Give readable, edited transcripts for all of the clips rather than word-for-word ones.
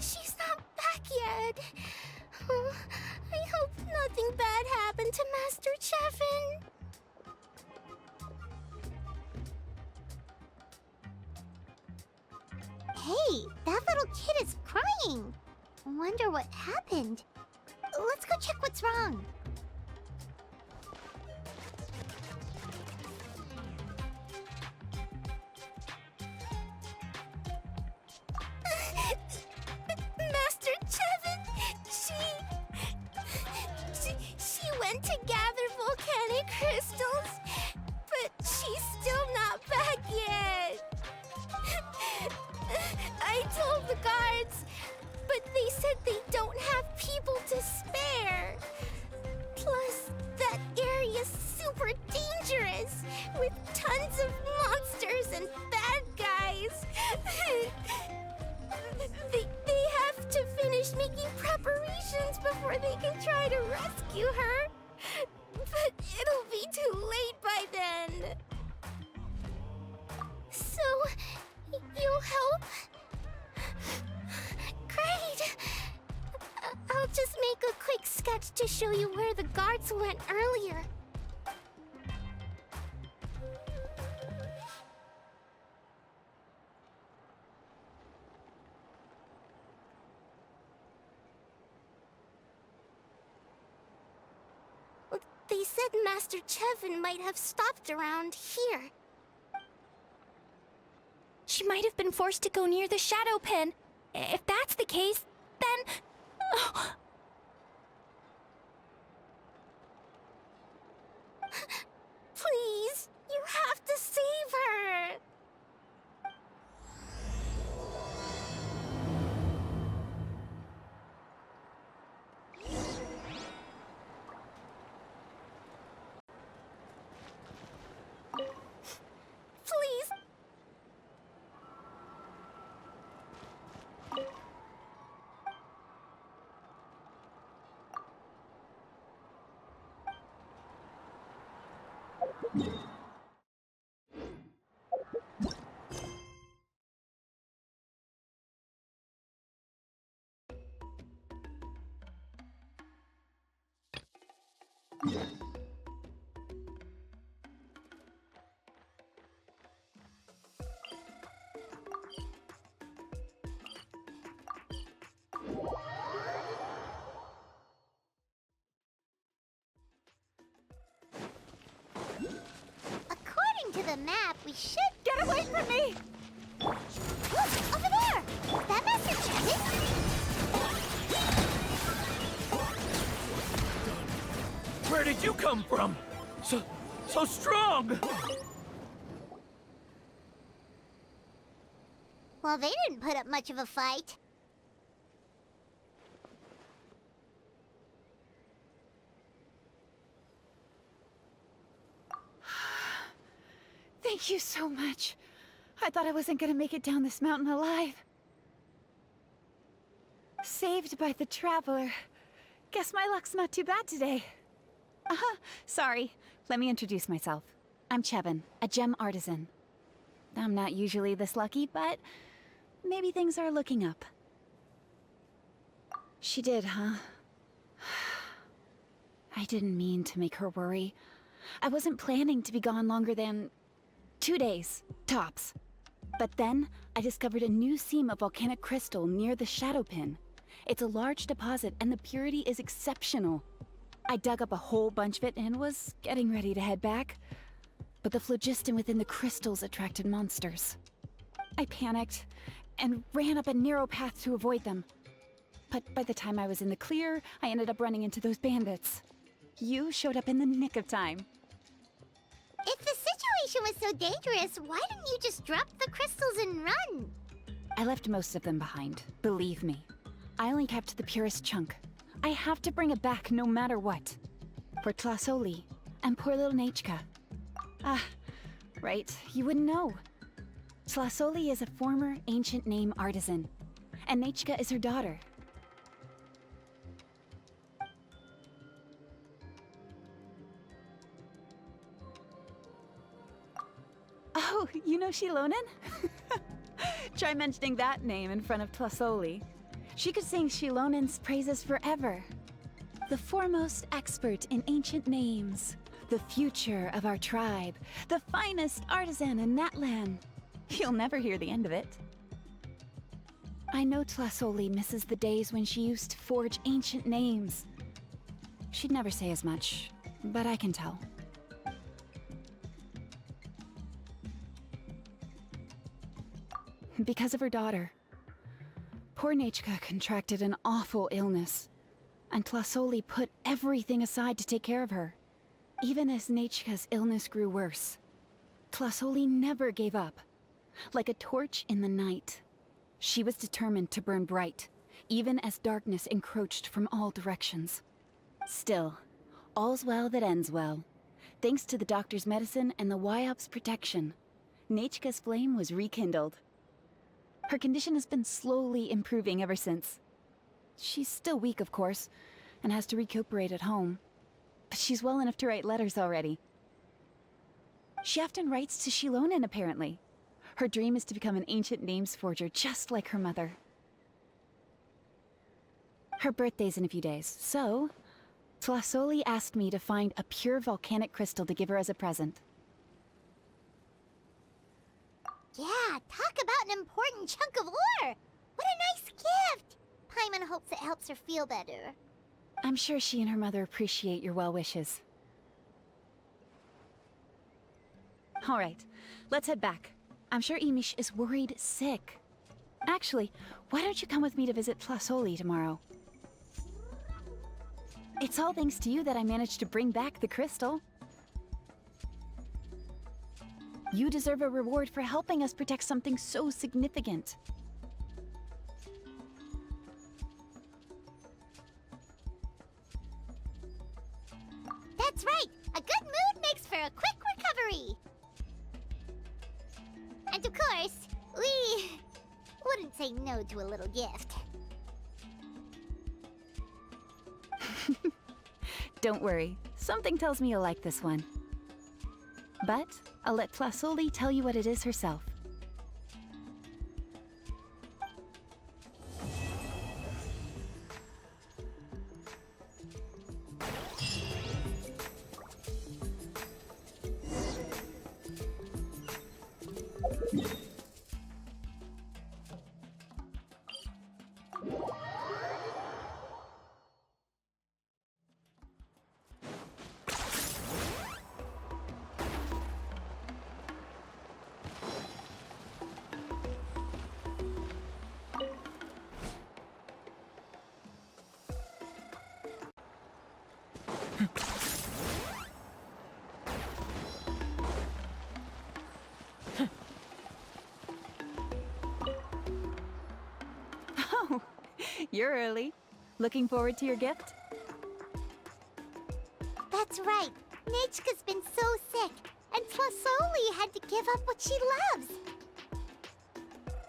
She's not back yet. Oh, I hope nothing bad happened to Master Chevin. Hey, that little kid is crying. Wonder what happened. Let's go check what's wrong. Master Chevin, she went to gather volcanic crystals, but she's still not back yet. I told the guards, but they said they don't have people to spare. Plus, that area's super dangerous, with tons of monsters and bad guys. They have to finish making preparations before they can try to rescue her. But it'll be too late by then. So, you'll help? Great! I'll just make a quick sketch to show you where the guards went earlier. They said Master Chevin might have stopped around here. She might have been forced to go near the shadow pen. If that's the case, then... Oh. Please, you have to save her! Please! According to the map, we should... Get away from me! Look, over there! Is that Master Chevin? Where did you come from? So strong! Well, they didn't put up much of a fight. Thank you so much. I thought I wasn't gonna make it down this mountain alive. Saved by the Traveler. Guess my luck's not too bad today. Sorry. Let me introduce myself. I'm Chevin, a gem artisan. I'm not usually this lucky, but maybe things are looking up. She did, huh? I didn't mean to make her worry. I wasn't planning to be gone longer than 2 days, tops. But then, I discovered a new seam of volcanic crystal near the shadow pin. It's a large deposit, and the purity is exceptional. I dug up a whole bunch of it and was getting ready to head back. But the phlogiston within the crystals attracted monsters. I panicked and ran up a narrow path to avoid them. But by the time I was in the clear, I ended up running into those bandits. You showed up in the nick of time. If the situation was so dangerous, why didn't you just drop the crystals and run? I left most of them behind, believe me. I only kept the purest chunk. I have to bring it back no matter what. For Tlasoli and poor little Nechka. Ah, right, you wouldn't know. Tlasoli is a former ancient name artisan, and Nechka is her daughter. Oh, you know Shilonen? Try mentioning that name in front of Tlasoli. She could sing Shilonen's praises forever. The foremost expert in ancient names. The future of our tribe. The finest artisan in Natlan. You'll never hear the end of it. I know Tlasoli misses the days when she used to forge ancient names. She'd never say as much, but I can tell. Because of her daughter. Poor Nechka contracted an awful illness, and Tlasoli put everything aside to take care of her. Even as Nechka's illness grew worse, Tlasoli never gave up. Like a torch in the night, she was determined to burn bright, even as darkness encroached from all directions. Still, all's well that ends well. Thanks to the doctor's medicine and the YOP's protection, Nechka's flame was rekindled. Her condition has been slowly improving ever since. She's still weak, of course, and has to recuperate at home. But she's well enough to write letters already. She often writes to Shilonen, apparently. Her dream is to become an ancient names forger, just like her mother. Her birthday's in a few days, so Tlasoli asked me to find a pure volcanic crystal to give her as a present. Yeah, talk about an important chunk of ore! What a nice gift! Paimon hopes it helps her feel better. I'm sure she and her mother appreciate your well wishes. All right, let's head back. I'm sure Imish is worried sick. Actually, why don't you come with me to visit Tlasoli tomorrow? It's all thanks to you that I managed to bring back the crystal. You deserve a reward for helping us protect something so significant. That's right! A good mood makes for a quick recovery! And of course, we wouldn't say no to a little gift. Don't worry, something tells me you'll like this one. But I'll let Tlasoli tell you what it is herself. Oh, you're early. Looking forward to your gift? That's right. Nechka's been so sick, and Tlasoli had to give up what she loves.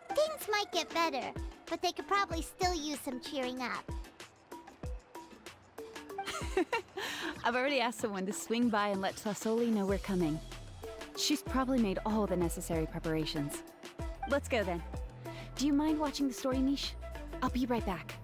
Things might get better, but they could probably still use some cheering up. I've already asked someone to swing by and let Tlasoli know we're coming. She's probably made all the necessary preparations. Let's go then. Do you mind watching the story, Mish? I'll be right back.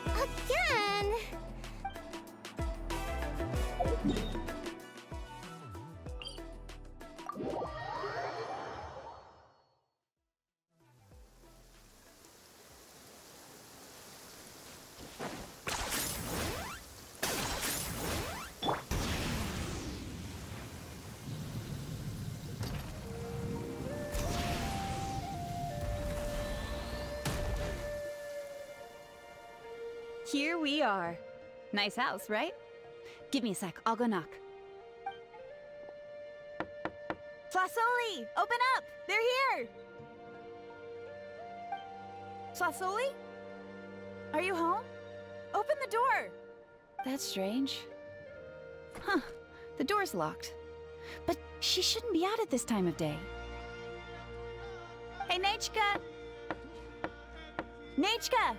Again! Here we are. Nice house, right? Give me a sec, I'll go knock. Tlasoli! Open up! They're here! Tlasoli? Are you home? Open the door! That's strange. Huh, the door's locked. But she shouldn't be out at this time of day. Hey, Nechka! Nechka!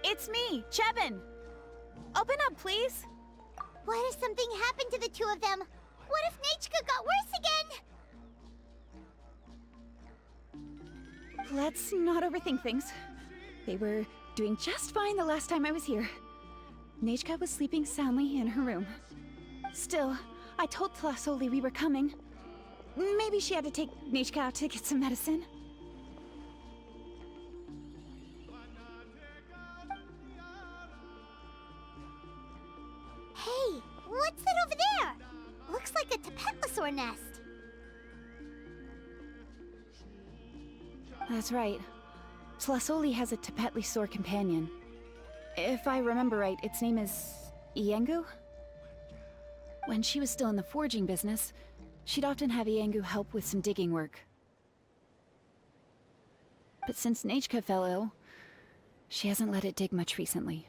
It's me, Chevin! Open up, please! What if something happened to the two of them? What if Nachka got worse again? Let's not overthink things. They were doing just fine the last time I was here. Nachka was sleeping soundly in her room. Still, I told Tlasoli we were coming. Maybe she had to take Nachka out to get some medicine. Hey, what's that over there? Looks like a Tapetlosaur nest. That's right. Tlasoli has a Tapetlosaur companion. If I remember right, its name is Iengu? When she was still in the forging business, she'd often have Iengu help with some digging work. But since Nachka fell ill, she hasn't let it dig much recently.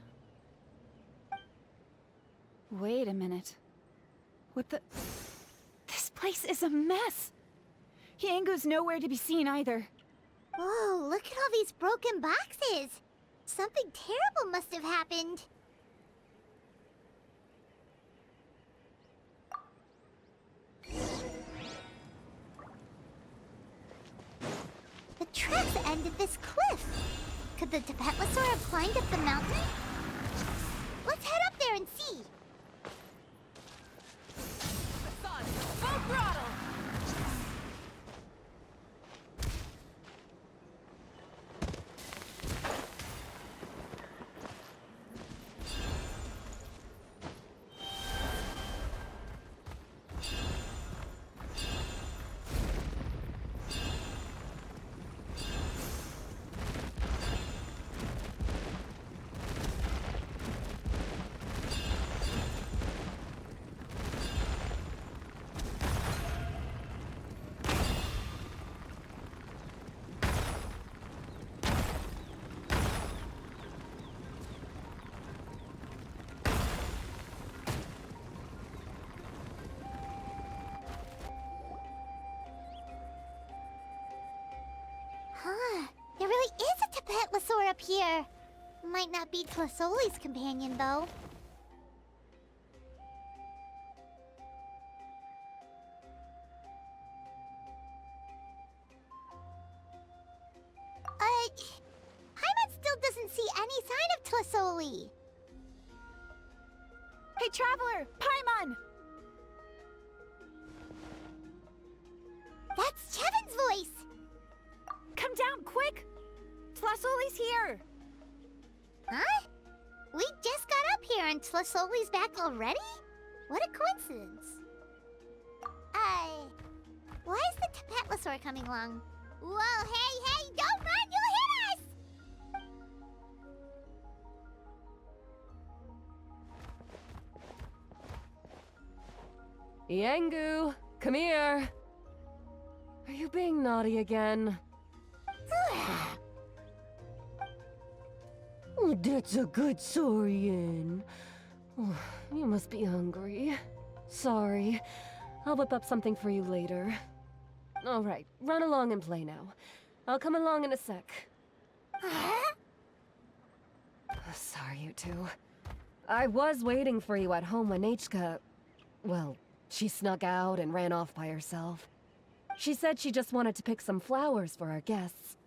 Wait a minute. What the... This place is a mess! Iengu's nowhere to be seen either. Whoa, look at all these broken boxes! Something terrible must have happened. The tracks end at this cliff. Could the Tapetlosaur have climbed up the mountain? Let's head up there and see. Full throttle! Huh, there really is a Tapetlosaur up here. Might not be Tlasoli's companion, though. Paimon still doesn't see any sign of Tlasoli. Hey, Traveler! Paimon! That's Chevin's voice! Come down, quick! Tlasoli's here! Huh? We just got up here and Tlasoli's back already? What a coincidence. Why is the Tapetlosaur coming along? Whoa, hey, don't run, you'll hit us! Iengu, come here. Are you being naughty again? Oh, that's a good saurian. Oh, you must be hungry. Sorry. I'll whip up something for you later. All right, run along and play now. I'll come along in a sec. Sorry, you two. I was waiting for you at home when Nachka... Well, she snuck out and ran off by herself. She said she just wanted to pick some flowers for our guests.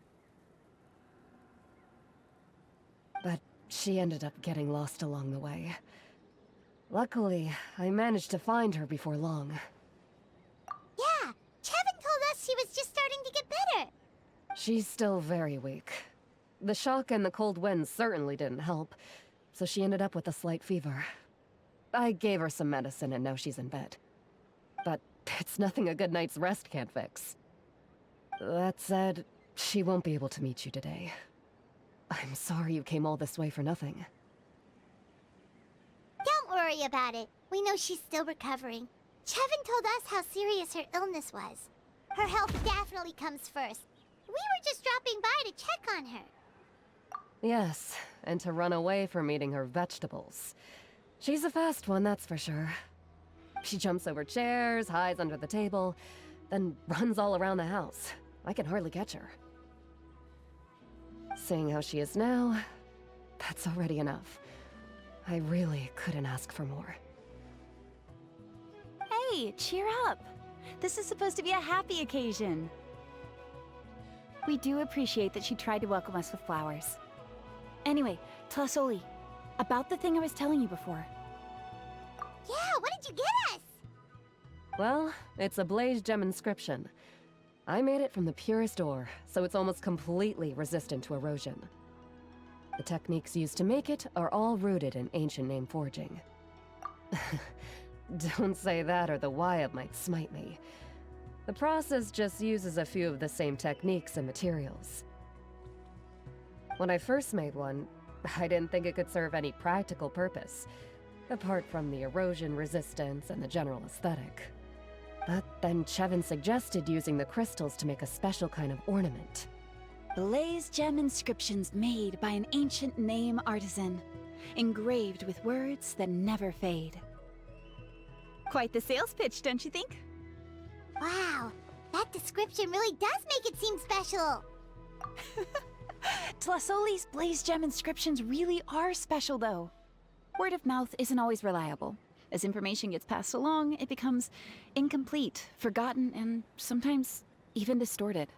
But she ended up getting lost along the way. Luckily, I managed to find her before long. Yeah, Chevin told us she was just starting to get better. She's still very weak. The shock and the cold winds certainly didn't help, so she ended up with a slight fever. I gave her some medicine and now she's in bed. But it's nothing a good night's rest can't fix. That said, she won't be able to meet you today. I'm sorry you came all this way for nothing. Don't worry about it. We know she's still recovering. Chevin told us how serious her illness was. Her health definitely comes first. We were just dropping by to check on her. Yes, and to run away from eating her vegetables. She's a fast one, that's for sure. She jumps over chairs, hides under the table, then runs all around the house. I can hardly catch her. Seeing how she is now, That's already enough. I really couldn't ask for more. Hey, cheer up! This is supposed to be a happy occasion. We do appreciate that she tried to welcome us with flowers. Anyway, Tlasoli, about the thing I was telling you before. Yeah, what did you get us? Well, it's a blaze gem inscription. I made it from the purest ore, so it's almost completely resistant to erosion. The techniques used to make it are all rooted in ancient name forging. Don't say that or the Wyatt might smite me. The process just uses a few of the same techniques and materials. When I first made one, I didn't think it could serve any practical purpose, apart from the erosion resistance and the general aesthetic. But then Chevin suggested using the crystals to make a special kind of ornament. Blaze gem inscriptions made by an ancient name artisan, engraved with words that never fade. Quite the sales pitch, don't you think? Wow, that description really does make it seem special. Tlasoli's blaze gem inscriptions really are special, though. Word of mouth isn't always reliable. As information gets passed along, it becomes incomplete, forgotten, and sometimes even distorted.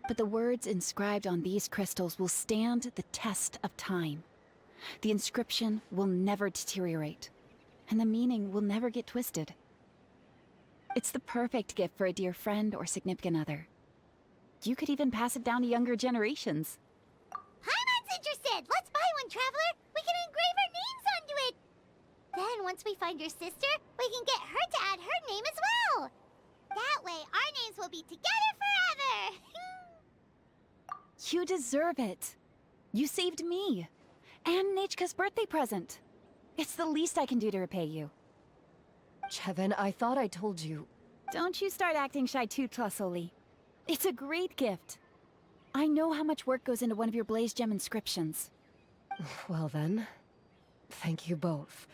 But the words inscribed on these crystals will stand the test of time. The inscription will never deteriorate, and the meaning will never get twisted. It's the perfect gift for a dear friend or significant other. You could even pass it down to younger generations. Paimon's interested! Let's buy one, Traveler! We can engrave our names onto it! Then, once we find your sister, we can get her to add her name as well! That way, our names will be together forever! You deserve it. You saved me. And Nechka's birthday present. It's the least I can do to repay you. Chevin, I thought I told you. Don't you start acting shy too, Tlasoli. It's a great gift. I know how much work goes into one of your blaze gem inscriptions. Well then, thank you both.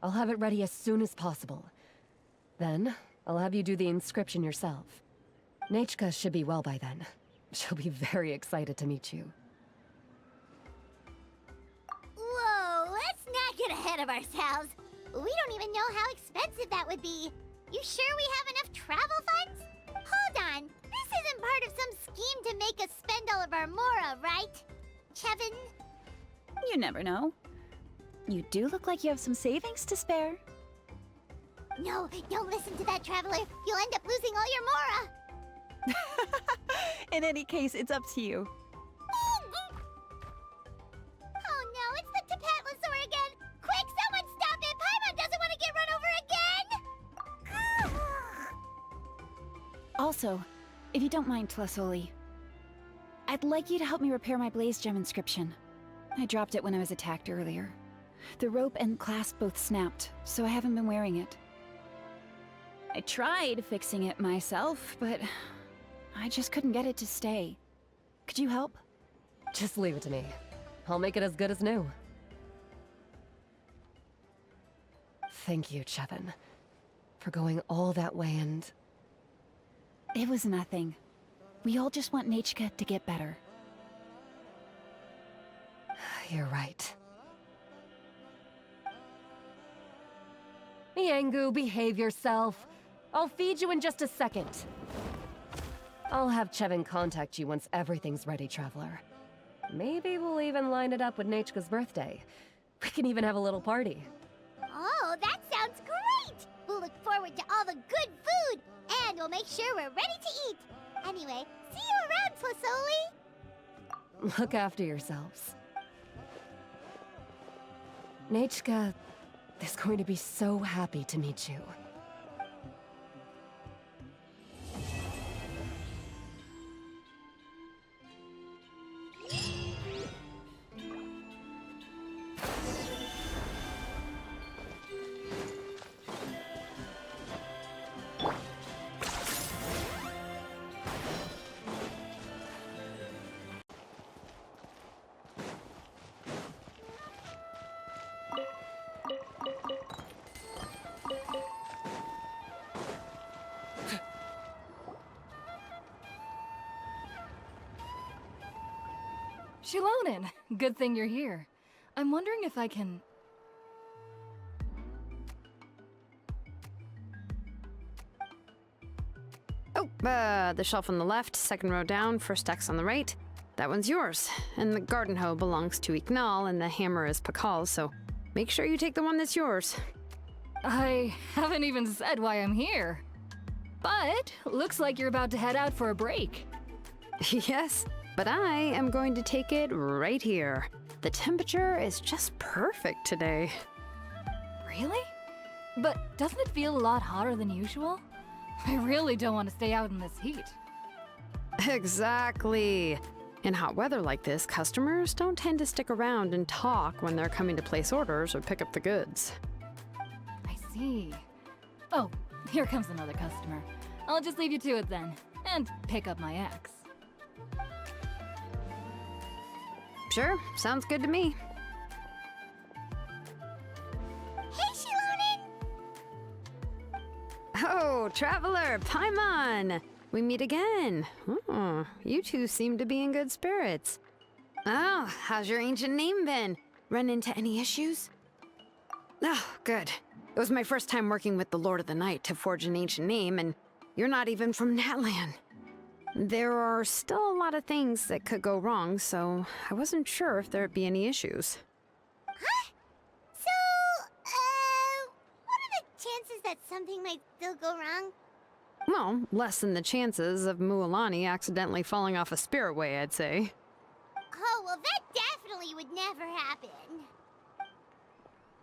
I'll have it ready as soon as possible. Then, I'll have you do the inscription yourself. Nechka should be well by then. She'll be very excited to meet you. Whoa, let's not get ahead of ourselves. We don't even know how expensive that would be. You sure we have enough travel funds? Hold on, this isn't part of some scheme to make us spend all of our mora, right? Chevin? You never know. You do look like you have some savings to spare. No, don't listen to that, Traveler. You'll end up losing all your mora. In any case, it's up to you. Oh no, it's the Tapatlosaur again! Quick, someone stop it! Paimon doesn't want to get run over again! Also, if you don't mind, Tlasoli, I'd like you to help me repair my blaze gem inscription. I dropped it when I was attacked earlier. The rope and clasp both snapped, so I haven't been wearing it. I tried fixing it myself, but I just couldn't get it to stay. Could you help? Just leave it to me. I'll make it as good as new. Thank you, Chevin, for going all that way and... It was nothing. We all just want Nechka to get better. You're right. Miangu, behave yourself. I'll feed you in just a second. I'll have Chevin contact you once everything's ready, Traveler. Maybe we'll even line it up with Nechka's birthday. We can even have a little party. Oh, that sounds great! We'll look forward to all the good food, and we'll make sure we're ready to eat. Anyway, see you around, Tlasoli! Look after yourselves. Nechka is going to be so happy to meet you. Shilonen, good thing you're here. I'm wondering if I can... Oh, the shelf on the left, second row down, first X on the right. That one's yours. And the garden hoe belongs to Ignal, and the hammer is Pakal's, so make sure you take the one that's yours. I haven't even said why I'm here. But looks like you're about to head out for a break. Yes, but I am going to take it right here. The temperature is just perfect today. Really? But doesn't it feel a lot hotter than usual? I really don't want to stay out in this heat. Exactly. In hot weather like this, customers don't tend to stick around and talk when they're coming to place orders or pick up the goods. I see. Oh, here comes another customer. I'll just leave you to it then, and pick up my axe. Sure, sounds good to me. Hey, Shilonen! Oh, Traveler, Paimon! We meet again. Oh, you two seem to be in good spirits. Oh, how's your ancient name been? Run into any issues? Oh, good. It was my first time working with the Lord of the Night to forge an ancient name, and you're not even from Natlan. There are still a lot of things that could go wrong, so I wasn't sure if there'd be any issues. Huh? So, what are the chances that something might still go wrong? Well, less than the chances of Mualani accidentally falling off a spiritway, I'd say. Oh, well, that definitely would never happen.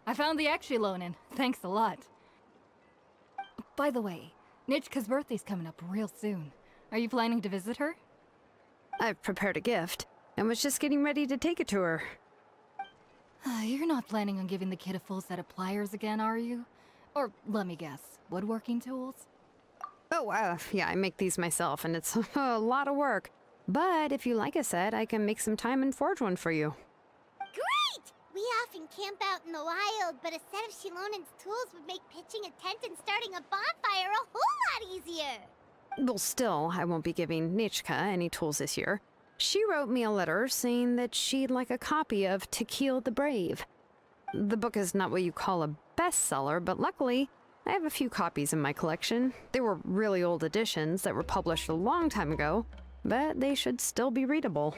I found the axe, Shilonen. Thanks a lot. By the way, Nitchka's birthday's coming up real soon. Are you planning to visit her? I've prepared a gift, and was just getting ready to take it to her. You're not planning on giving the kid a full set of pliers again, are you? Or, let me guess, woodworking tools? Oh, yeah, I make these myself, and it's a lot of work. But if you like a set, I can make some time and forge one for you. Great! We often camp out in the wild, but a set of Shilonen's tools would make pitching a tent and starting a bonfire a whole lot easier. Well, still, I won't be giving Nichka any tools this year. She wrote me a letter saying that she'd like a copy of Tequil the Brave. The book is not what you call a bestseller, but luckily, I have a few copies in my collection. They were really old editions that were published a long time ago, but they should still be readable.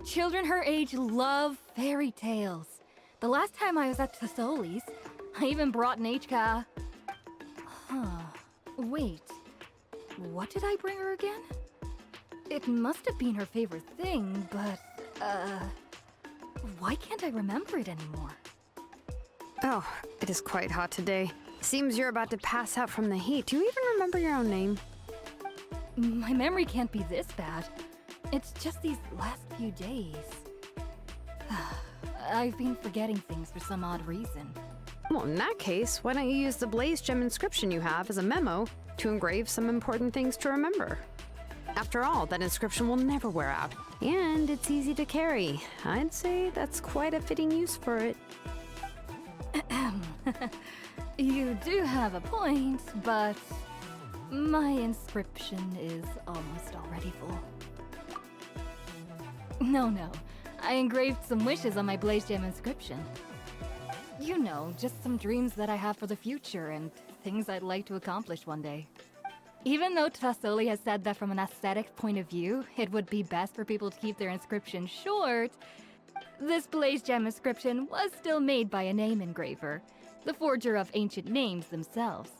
Children her age love fairy tales. The last time I was at Tasoli's, I even brought Nichka. Huh. Wait. What did I bring her again? It must have been her favorite thing, but, why can't I remember it anymore? Oh, it is quite hot today. Seems you're about to pass out from the heat. Do you even remember your own name? My memory can't be this bad. It's just these last few days. I've been forgetting things for some odd reason. Well, in that case, why don't you use the Blaze Gem inscription you have as a memo to engrave some important things to remember? After all, that inscription will never wear out, and it's easy to carry. I'd say that's quite a fitting use for it. You do have a point, but my inscription is almost already full. No, I engraved some wishes on my Blaze Gem inscription. You know, just some dreams that I have for the future and things I'd like to accomplish one day. Even though Tasoli has said that from an aesthetic point of view, it would be best for people to keep their inscription short, this Blaze Gem inscription was still made by a name engraver, the forger of ancient names themselves.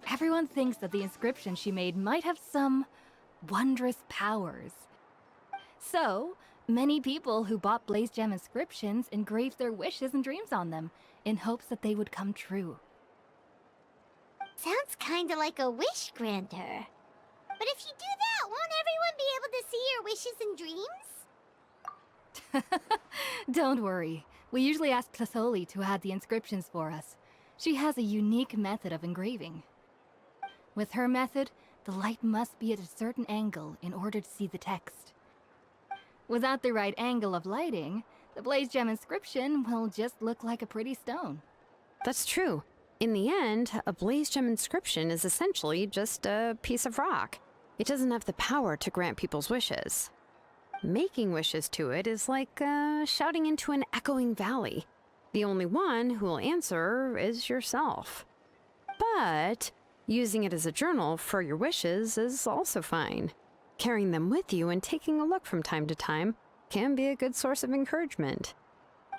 Everyone thinks that the inscription she made might have some wondrous powers. So, many people who bought Blaze Gem inscriptions engraved their wishes and dreams on them, in hopes that they would come true. Sounds kinda like a wish granter. But if you do that, won't everyone be able to see your wishes and dreams? Don't worry. We usually ask Tasoli to add the inscriptions for us. She has a unique method of engraving. With her method, the light must be at a certain angle in order to see the text. Without the right angle of lighting, the Blaze Gem inscription will just look like a pretty stone. That's true. In the end, a Blaze Gem inscription is essentially just a piece of rock. It doesn't have the power to grant people's wishes. making wishes to it is like shouting into an echoing valley. The only one who will answer is yourself. But using it as a journal for your wishes is also fine. Carrying them with you and taking a look from time to time can be a good source of encouragement.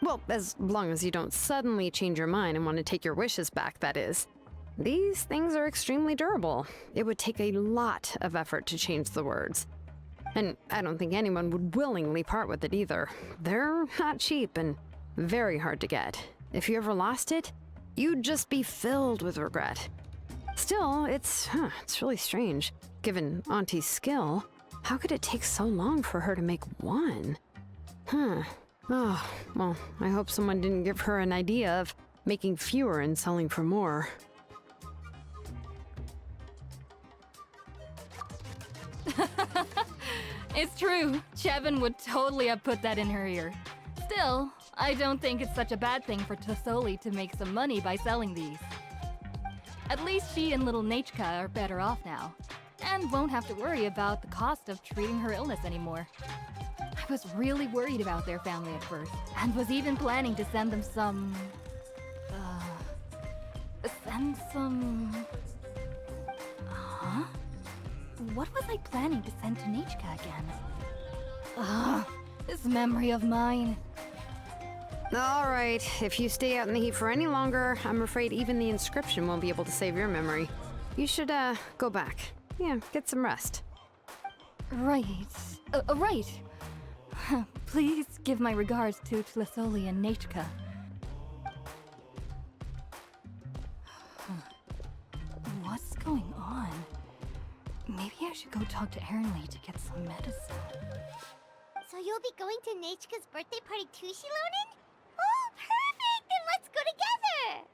Well, as long as you don't suddenly change your mind and want to take your wishes back, that is. These things are extremely durable. It would take a lot of effort to change the words. And I don't think anyone would willingly part with it either. They're not cheap and very hard to get. If you ever lost it, you'd just be filled with regret. Still, it's really strange. Given Auntie's skill, how could it take so long for her to make one? Oh, well, I hope someone didn't give her an idea of making fewer and selling for more. It's true. Chevin would totally have put that in her ear. Still, I don't think it's such a bad thing for Tosoli to make some money by selling these. At least she and little Nachka are better off now, and won't have to worry about the cost of treating her illness anymore. I was really worried about their family at first, and was even planning to send them some... Huh? What was I planning to send to Nachka again? This memory of mine. All right, if you stay out in the heat for any longer, I'm afraid even the inscription won't be able to save your memory. You should, go back. Yeah, get some rest. Right. Right. Please give my regards to Tlisoli and Nachka. What's going on? Maybe I should go talk to Erinley to get some medicine. So you'll be going to Nachka's birthday party too, Shilonen? Oh, perfect! Then let's go together!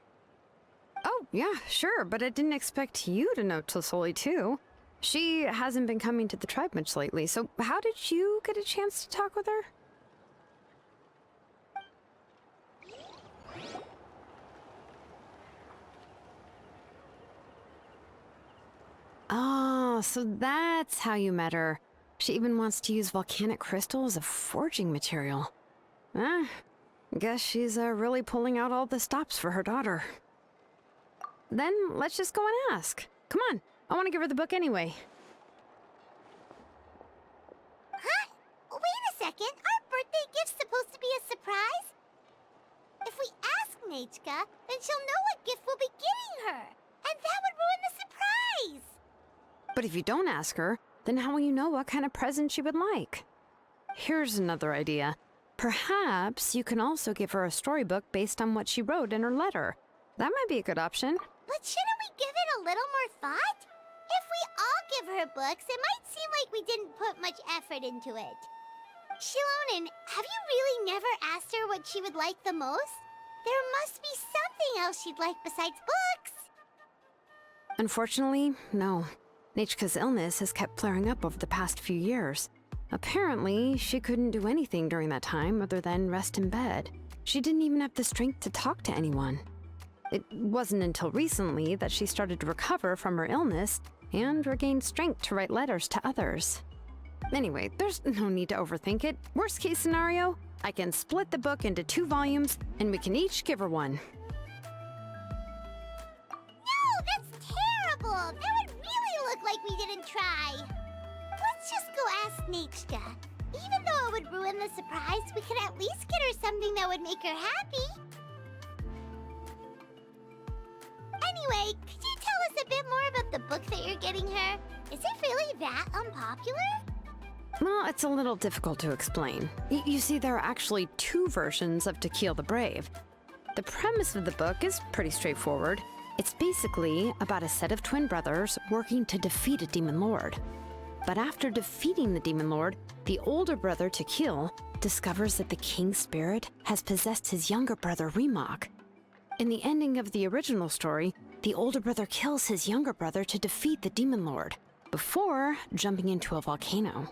Oh, yeah, sure, but I didn't expect you to know Tlisoli too. She hasn't been coming to the tribe much lately, so how did you get a chance to talk with her? Oh, so that's how you met her. She even wants to use volcanic crystal as a forging material. Guess she's really pulling out all the stops for her daughter. Then let's just go and ask. Come on, I want to give her the book anyway. Huh? Wait a second, our birthday gift's supposed to be a surprise? If we ask Nachka, then she'll know what gift we'll be giving her, and that would ruin the surprise! But if you don't ask her, then how will you know what kind of present she would like? Here's another idea. Perhaps you can also give her a storybook based on what she wrote in her letter. That might be a good option. But shouldn't we give it a little more thought? If we all give her books, it might seem like we didn't put much effort into it. Shilonen, have you really never asked her what she would like the most? There must be something else she'd like besides books. Unfortunately, no. Nachka's illness has kept flaring up over the past few years. Apparently, she couldn't do anything during that time other than rest in bed. She didn't even have the strength to talk to anyone. It wasn't until recently that she started to recover from her illness and regained strength to write letters to others. Anyway, there's no need to overthink it. Worst case scenario, I can split the book into 2 volumes and we can each give her one. No, that's terrible! That would really look like we didn't try. Let's just go ask Nachka. Even though it would ruin the surprise, we could at least get her something that would make her happy. Anyway, could you tell us a bit more about the book that you're getting her? Is it really that unpopular? Well, it's a little difficult to explain. You see, there are actually 2 versions of To Kill the Brave. The premise of the book is pretty straightforward. It's basically about a set of twin brothers working to defeat a demon lord. But after defeating the demon lord, the older brother, Tequil, discovers that the king's spirit has possessed his younger brother, Remok. In the ending of the original story, the older brother kills his younger brother to defeat the demon lord, before jumping into a volcano.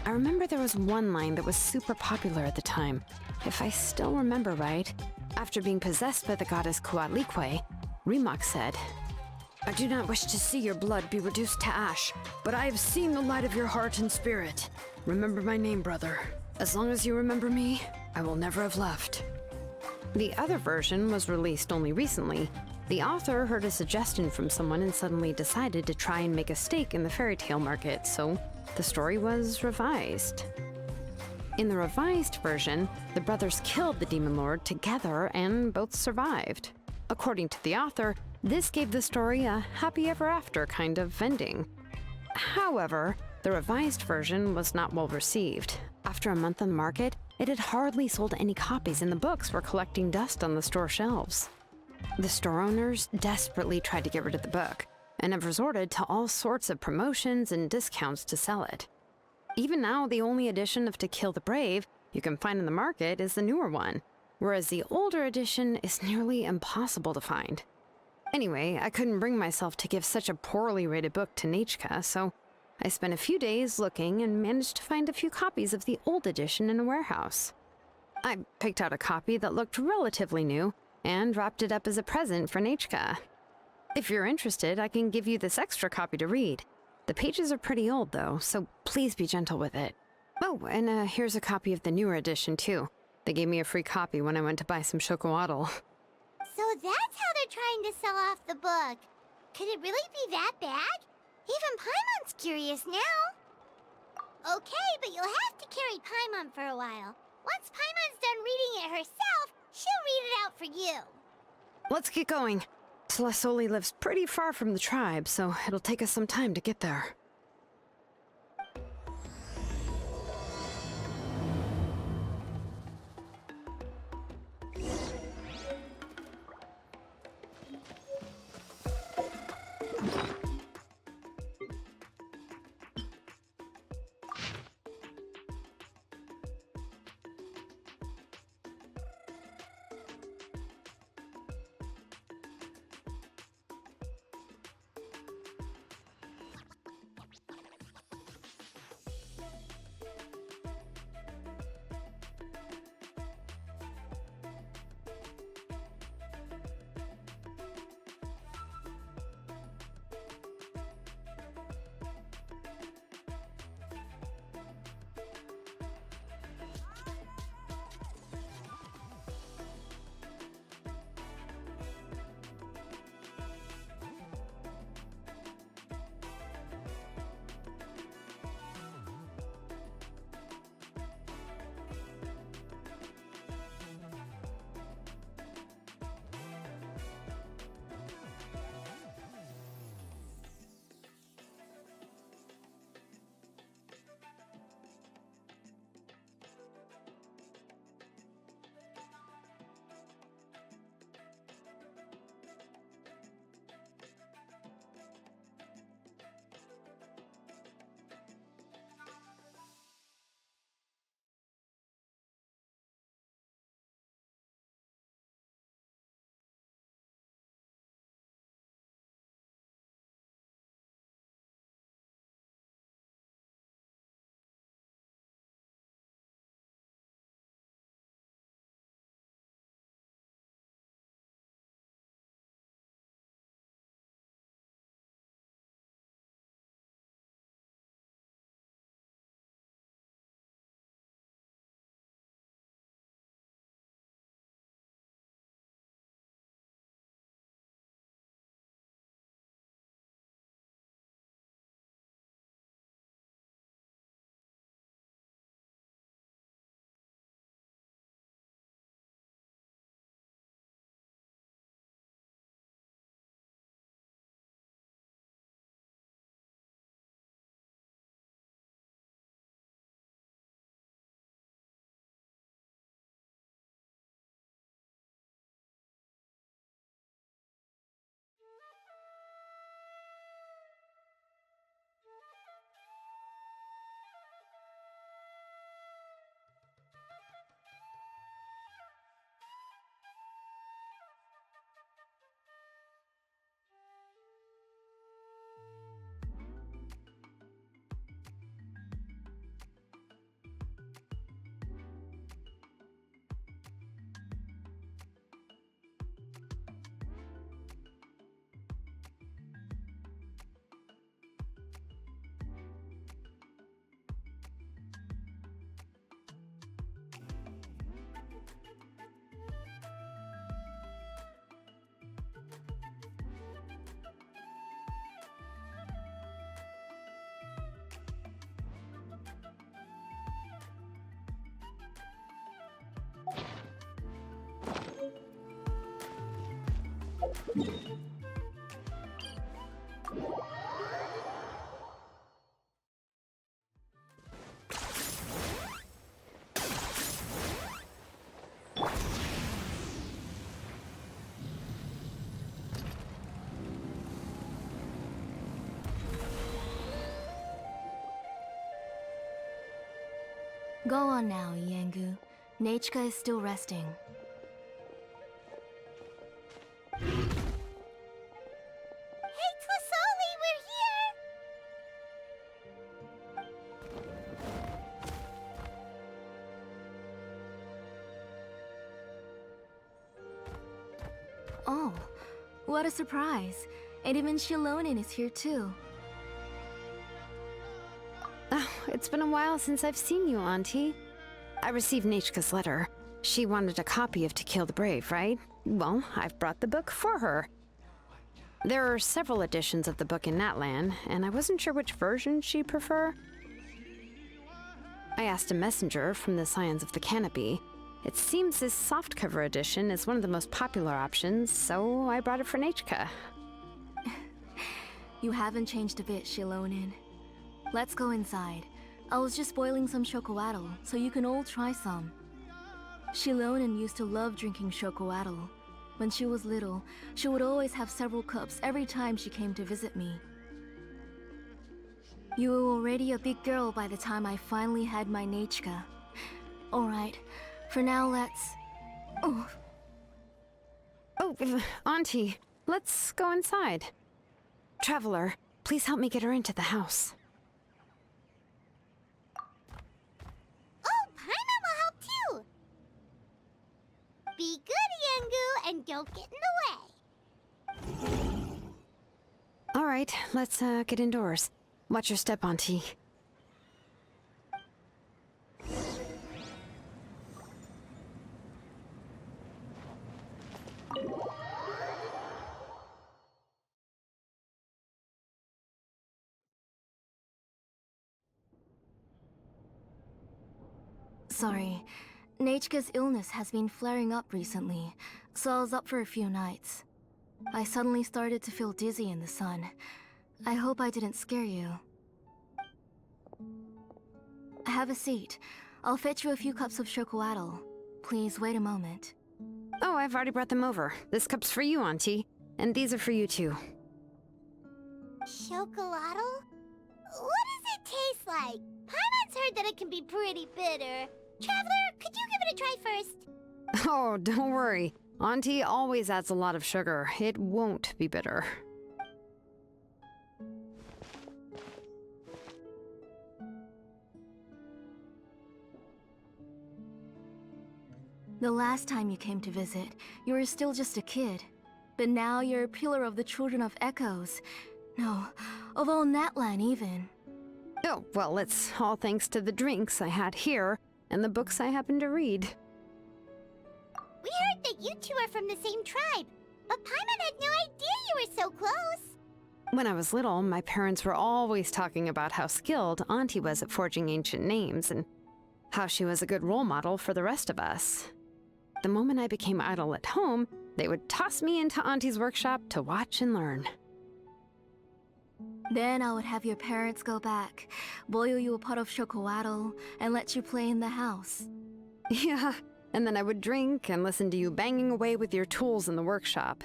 I remember there was one line that was super popular at the time. If I still remember right, after being possessed by the goddess Coatlicue, Remox said, "I do not wish to see your blood be reduced to ash, but I have seen the light of your heart and spirit. Remember my name, brother. As long as you remember me, I will never have left." The other version was released only recently. The author heard a suggestion from someone and suddenly decided to try and make a stake in the fairy tale market, so the story was revised. In the revised version, the brothers killed the Demon Lord together and both survived. According to the author, this gave the story a happy ever after kind of ending. However, the revised version was not well received. After a month on the market, it had hardly sold any copies and the books were collecting dust on the store shelves. The store owners desperately tried to get rid of the book and have resorted to all sorts of promotions and discounts to sell it. Even now, the only edition of To Kill the Brave you can find in the market is the newer one, whereas the older edition is nearly impossible to find. Anyway, I couldn't bring myself to give such a poorly rated book to Nechka, so I spent a few days looking and managed to find a few copies of the old edition in a warehouse. I picked out a copy that looked relatively new and wrapped it up as a present for Nechka. If you're interested, I can give you this extra copy to read. The pages are pretty old though, so please be gentle with it. Oh, and here's a copy of the newer edition too. They gave me a free copy when I went to buy some chocowaddle. So that's how they're trying to sell off the book. Could it really be that bad? Even Paimon's curious now. Okay, but you'll have to carry Paimon for a while. Once Paimon's done reading it herself, she'll read it out for you. Let's get going. Tlasoli lives pretty far from the tribe, so it'll take us some time to get there. Go on now, Yengu. Nachika is still resting. Hey, Tlasoli, we're here! Oh, what a surprise. And even Shilonin is here too. Oh, it's been a while since I've seen you, Auntie. I received Nachika's letter. She wanted a copy of To Kill the Brave, right? Well, I've brought the book for her. There are several editions of the book in Natlan, and I wasn't sure which version she'd prefer. I asked a messenger from the Scions of the Canopy. It seems this softcover edition is one of the most popular options, so I brought it for Nachika. You haven't changed a bit, Shilonin. Let's go inside. I was just boiling some chocolatl, so you can all try some. Shilonin used to love drinking chocolatl. When she was little, she would always have several cups every time she came to visit me. You were already a big girl by the time I finally had my Nachika. Alright, for now let's... Oh, Oh, Auntie, let's go inside. Traveler, please help me get her into the house. oh, Paimon will help too! Be good, Yengu, and don't get in the way. All right, let's get indoors. Watch your step, Auntie. Sorry. Nachika's illness has been flaring up recently, so I was up for a few nights. I suddenly started to feel dizzy in the sun. I hope I didn't scare you. Have a seat. I'll fetch you a few cups of chocolatl. Please wait a moment. Oh, I've already brought them over. This cup's for you, Auntie. And these are for you, too. Chocolatl? What does it taste like? Paimon's heard that it can be pretty bitter. Traveler, could you give it a try first? Oh, don't worry. Auntie always adds a lot of sugar. It won't be bitter. The last time you came to visit, you were still just a kid. But now you're a pillar of the Children of Echoes. No, of all Natlan even. Oh, well, it's all thanks to the drinks I had here and the books I happen to read. We heard that you two are from the same tribe, but Paimon had no idea you were so close. When I was little, my parents were always talking about how skilled Auntie was at forging ancient names and how she was a good role model for the rest of us. The moment I became idle at home, they would toss me into Auntie's workshop to watch and learn. Then I would have your parents go back, boil you a pot of chocolatl, and let you play in the house. Yeah, and then I would drink and listen to you banging away with your tools in the workshop.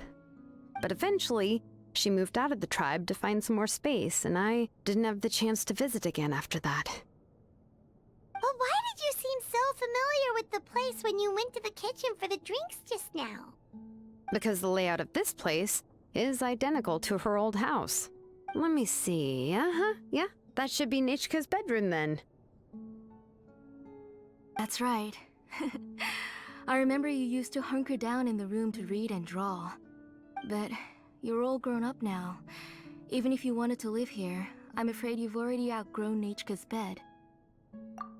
But eventually, she moved out of the tribe to find some more space, and I didn't have the chance to visit again after that. But why did you seem so familiar with the place when you went to the kitchen for the drinks just now? Because the layout of this place is identical to her old house. Let me see. Yeah, that should be Nachika's bedroom then. That's right. I remember you used to hunker down in the room to read and draw. But you're all grown up now. Even if you wanted to live here, I'm afraid you've already outgrown Nachika's bed.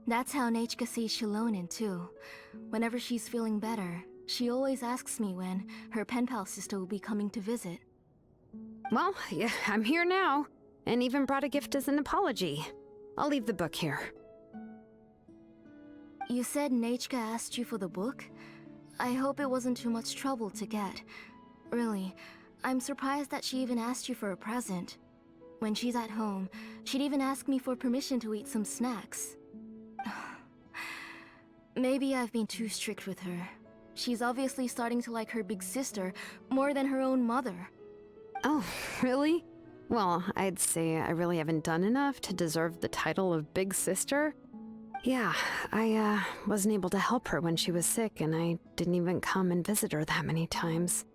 That's how Nachika sees Shilonin too. Whenever she's feeling better, she always asks me when her pen pal sister will be coming to visit. Well, yeah, I'm here now, and even brought a gift as an apology. I'll leave the book here. You said Nachika asked you for the book? I hope it wasn't too much trouble to get. Really, I'm surprised that she even asked you for a present. When she's at home, she'd even ask me for permission to eat some snacks. Maybe I've been too strict with her. She's obviously starting to like her big sister more than her own mother. Oh, really? Well, I'd say I really haven't done enough to deserve the title of Big Sister. Yeah, I wasn't able to help her when she was sick, and I didn't even come and visit her that many times.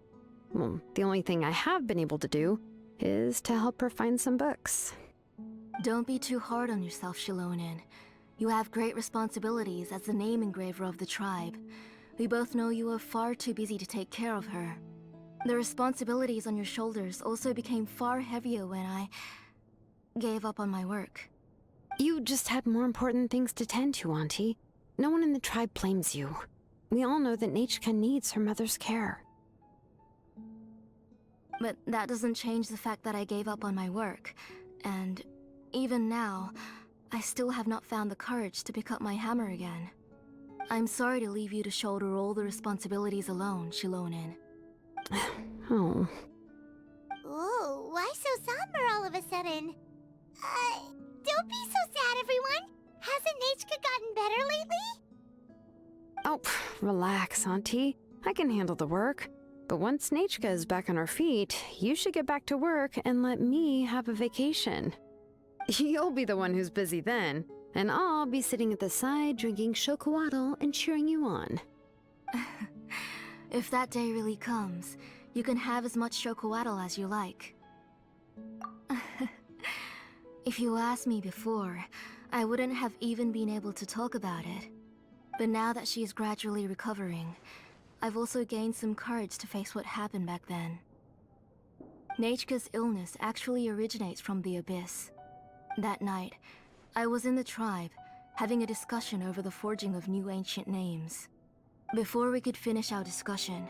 Well, the only thing I have been able to do is to help her find some books. Don't be too hard on yourself, Shilonen. You have great responsibilities as the name engraver of the tribe. We both know you are far too busy to take care of her. The responsibilities on your shoulders also became far heavier when I gave up on my work. You just had more important things to tend to, Auntie. No one in the tribe blames you. We all know that Nachka needs her mother's care. But that doesn't change the fact that I gave up on my work. And even now, I still have not found the courage to pick up my hammer again. I'm sorry to leave you to shoulder all the responsibilities alone, Shilonen. Oh. Ooh, why so somber all of a sudden? Don't be so sad, everyone. Hasn't Nachka gotten better lately? Oh, relax, Auntie. I can handle the work. But once Nachka is back on her feet, you should get back to work and let me have a vacation. You'll be the one who's busy then, and I'll be sitting at the side drinking chocolatl and cheering you on. If that day really comes, you can have as much chocolatl as you like. If you asked me before, I wouldn't have even been able to talk about it. But now that she's gradually recovering, I've also gained some courage to face what happened back then. Nachka's illness actually originates from the Abyss. That night, I was in the tribe, having a discussion over the forging of new ancient names. Before we could finish our discussion,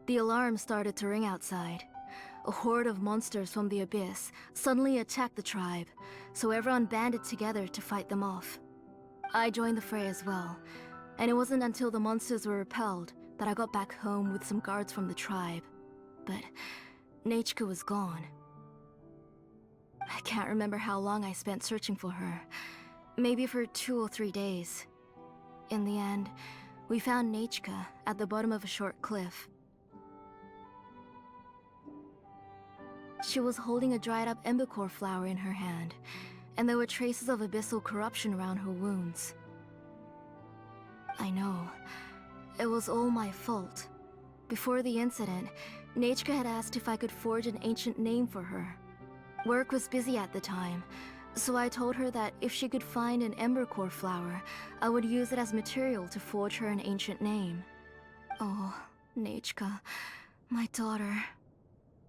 the alarm started to ring outside. A horde of monsters from the Abyss suddenly attacked the tribe, so everyone banded together to fight them off. I joined the fray as well, and it wasn't until the monsters were repelled that I got back home with some guards from the tribe. But Nachka was gone. I can't remember how long I spent searching for her. Maybe for 2 or 3 days. In the end, we found Nachka at the bottom of a short cliff. She was holding a dried up embercore flower in her hand, and there were traces of abyssal corruption around her wounds. I know. It was all my fault. Before the incident, Nachka had asked if I could forge an ancient name for her. Work was busy at the time, so I told her that if she could find an embercore flower, I would use it as material to forge her an ancient name. Oh, Nachka, my daughter.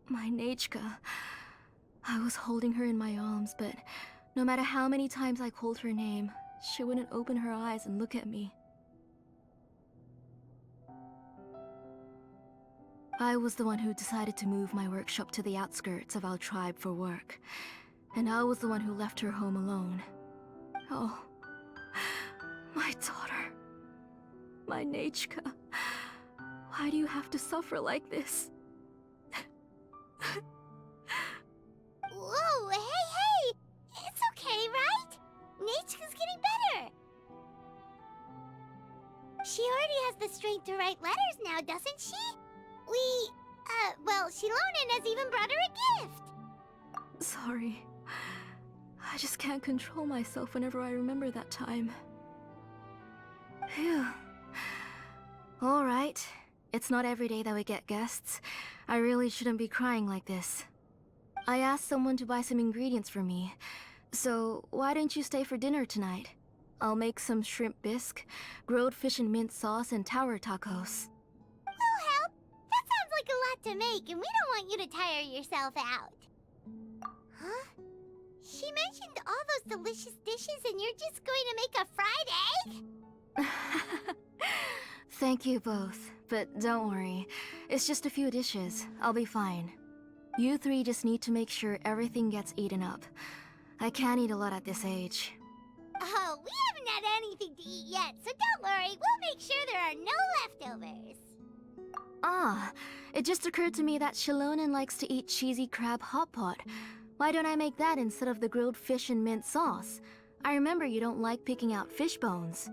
My Nachka. I was holding her in my arms, but no matter how many times I called her name, she wouldn't open her eyes and look at me. I was the one who decided to move my workshop to the outskirts of our tribe for work, and I was the one who left her home alone. Oh, my daughter. My Nachka. Why do you have to suffer like this? Whoa, hey! It's okay, right? Nachka's getting better. She already has the strength to write letters now, doesn't she? Well, Shilonen has even brought her a gift. Sorry. I just can't control myself whenever I remember that time. Phew. Alright. It's not every day that we get guests. I really shouldn't be crying like this. I asked someone to buy some ingredients for me. So, why don't you stay for dinner tonight? I'll make some shrimp bisque, grilled fish and mint sauce, and tower tacos. We'll help. That sounds like a lot to make, and we don't want you to tire yourself out. Huh? She mentioned all those delicious dishes, and you're just going to make a fried egg? Thank you both, but don't worry. It's just a few dishes. I'll be fine. You three just need to make sure everything gets eaten up. I can't eat a lot at this age. Oh, we haven't had anything to eat yet, so don't worry. We'll make sure there are no leftovers. Ah, It just occurred to me that Shilonen likes to eat cheesy crab hot pot. Why don't I make that instead of the grilled fish and mint sauce? I remember you don't like picking out fish bones.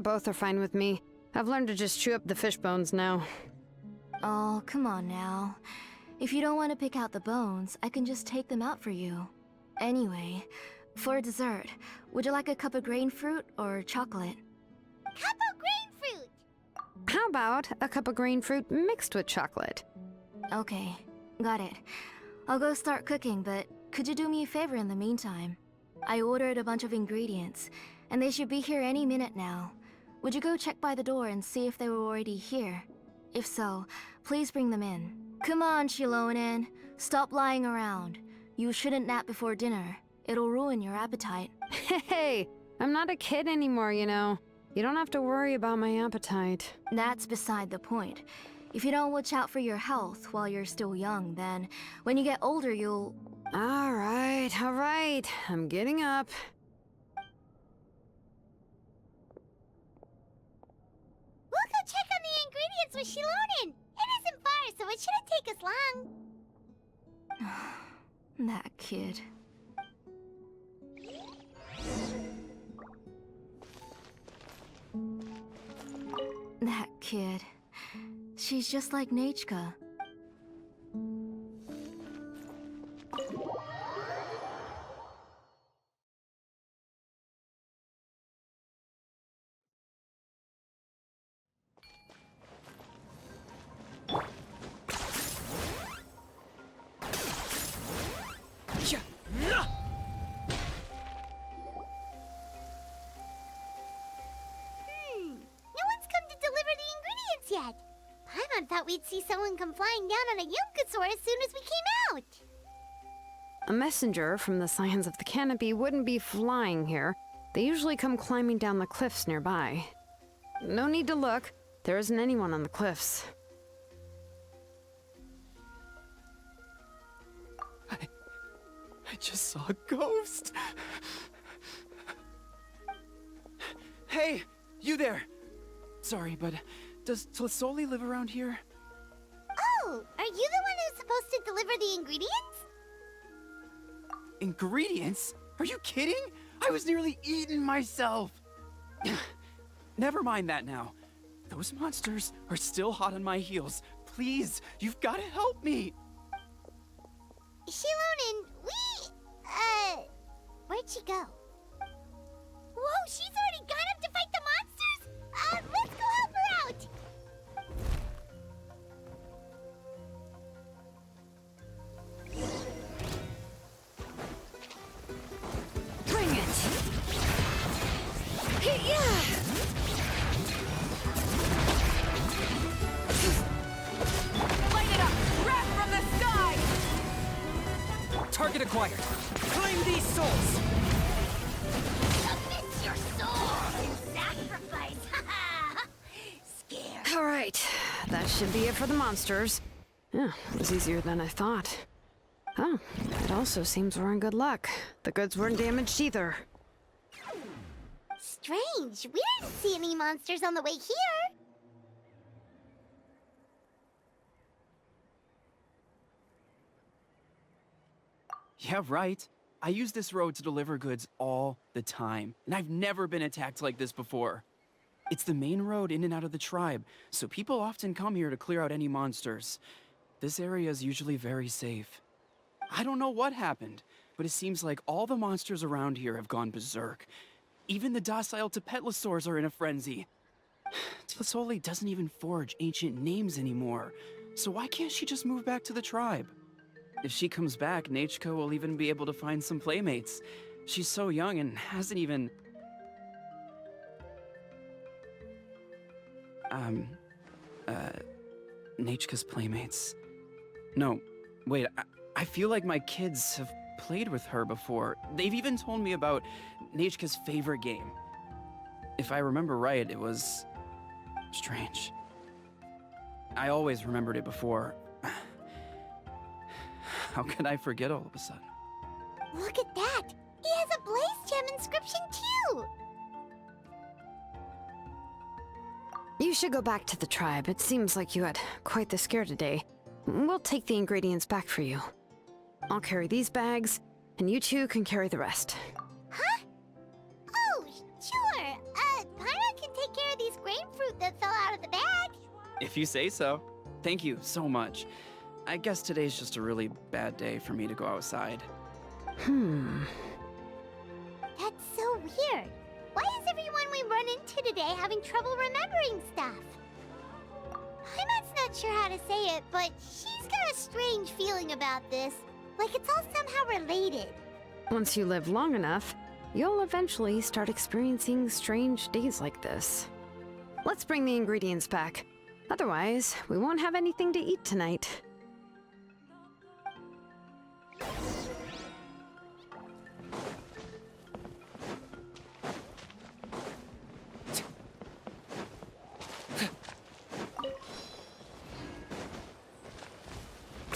Both are fine with me. I've learned to just chew up the fish bones now. Oh, come on now. If you don't want to pick out the bones, I can just take them out for you. Anyway, for dessert, would you like a cup of grain fruit or chocolate? Cup of grain fruit! How about a cup of green fruit mixed with chocolate? Okay, got it. I'll go start cooking, but could you do me a favor in the meantime? I ordered a bunch of ingredients, and they should be here any minute now. Would you go check by the door and see if they were already here? If so, please bring them in. Come on, Shilonen. Stop lying around. You shouldn't nap before dinner. It'll ruin your appetite. Hey, I'm not a kid anymore, you know. You don't have to worry about my appetite. That's beside the point. If you don't watch out for your health while you're still young, then when you get older, you'll... All right. I'm getting up. We'll go check on the ingredients with Shilonen. It isn't far, so it shouldn't take us long. That kid. That kid. She's just like Nachka. No one's come to deliver the ingredients yet. Paimon thought we'd see someone come flying down on a Yunkasaur as soon as we came out. A messenger from the Scions of the Canopy wouldn't be flying here. They usually come climbing down the cliffs nearby. No need to look. There isn't anyone on the cliffs. I just saw a ghost. Hey, you there. Sorry, but does Tlisoli live around here? Oh, are you the one who's supposed to deliver the ingredients? Ingredients? Are you kidding? I was nearly eaten myself. Never mind that now. Those monsters are still hot on my heels. Please, you've got to help me. Shilonen, where'd she go? Whoa, she's already gone up to fight the monsters? Let's go help her out! Bring it! Hey-ya! Light it up! Wrath from the sky! Target acquired. Claim these souls! Submit your soul in sacrifice! Scared. All right, that should be it for the monsters. Yeah, it was easier than I thought. Oh, it also seems we're in good luck. The goods weren't damaged either. Strange. We didn't see any monsters on the way here. Yeah, right. I use this road to deliver goods all the time, and I've never been attacked like this before. It's the main road in and out of the tribe, so people often come here to clear out any monsters. This area is usually very safe. I don't know what happened, but it seems like all the monsters around here have gone berserk. Even the docile Tepetlosaurs are in a frenzy. Tlisoli doesn't even forge ancient names anymore, so why can't she just move back to the tribe? If she comes back, Nachka will even be able to find some playmates. She's so young and hasn't even... Nachka's playmates. No, wait, I feel like my kids have played with her before. They've even told me about Nachka's favorite game. If I remember right, it was... strange. I always remembered it before. How could I forget all of a sudden? Look at that! He has a Blaze Gem inscription too! You should go back to the tribe. It seems like you had quite the scare today. We'll take the ingredients back for you. I'll carry these bags, and you two can carry the rest. Huh? Oh, sure. Paimon can take care of these grapefruit that fell out of the bag. If you say so. Thank you so much. I guess today's just a really bad day for me to go outside. That's so weird. Why is everyone we run into today having trouble remembering stuff? Paimon's not sure how to say it, but she's got a strange feeling about this. Like it's all somehow related. Once you live long enough, you'll eventually start experiencing strange days like this. Let's bring the ingredients back. Otherwise, we won't have anything to eat tonight.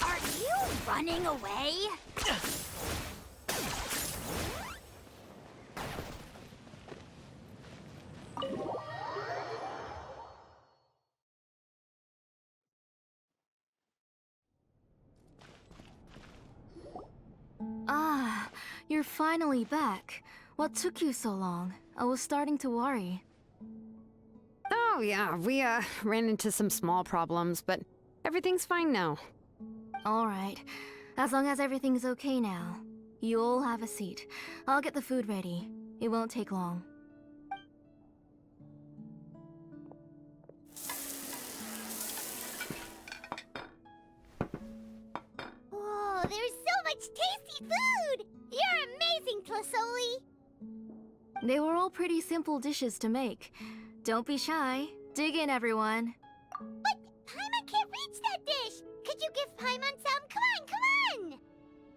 Are you running away? Ah, you're finally back. What took you so long? I was starting to worry. Oh yeah, we ran into some small problems, but everything's fine now. Alright, as long as everything's okay now. You all have a seat. I'll get the food ready. It won't take long. Whoa, there's so much tasty food! You're amazing, Tlasoli! They were all pretty simple dishes to make. Don't be shy. Dig in, everyone. But Paimon can't reach that dish! Could you give Paimon some? Come on, come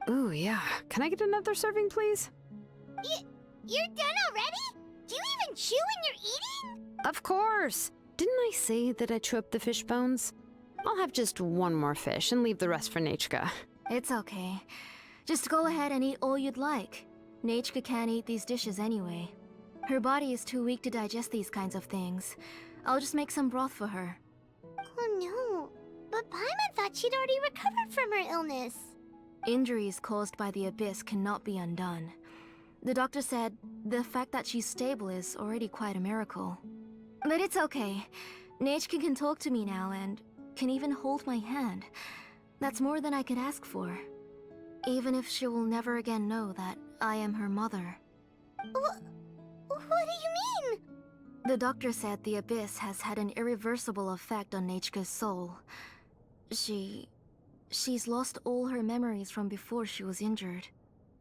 on! Ooh, yeah. Can I get another serving, please? You're done already? Do you even chew when you're eating? Of course! Didn't I say that I chew up the fish bones? I'll have just one more fish and leave the rest for Nachka. It's okay. Just go ahead and eat all you'd like. Nachka can't eat these dishes anyway. Her body is too weak to digest these kinds of things. I'll just make some broth for her. Oh no, but Paimon thought she'd already recovered from her illness. Injuries caused by the abyss cannot be undone. The doctor said the fact that she's stable is already quite a miracle. But it's okay. Nachka can talk to me now and can even hold my hand. That's more than I could ask for. Even if she will never again know that I am her mother. What do you mean? The doctor said the abyss has had an irreversible effect on Nachka's soul. She's lost all her memories from before she was injured.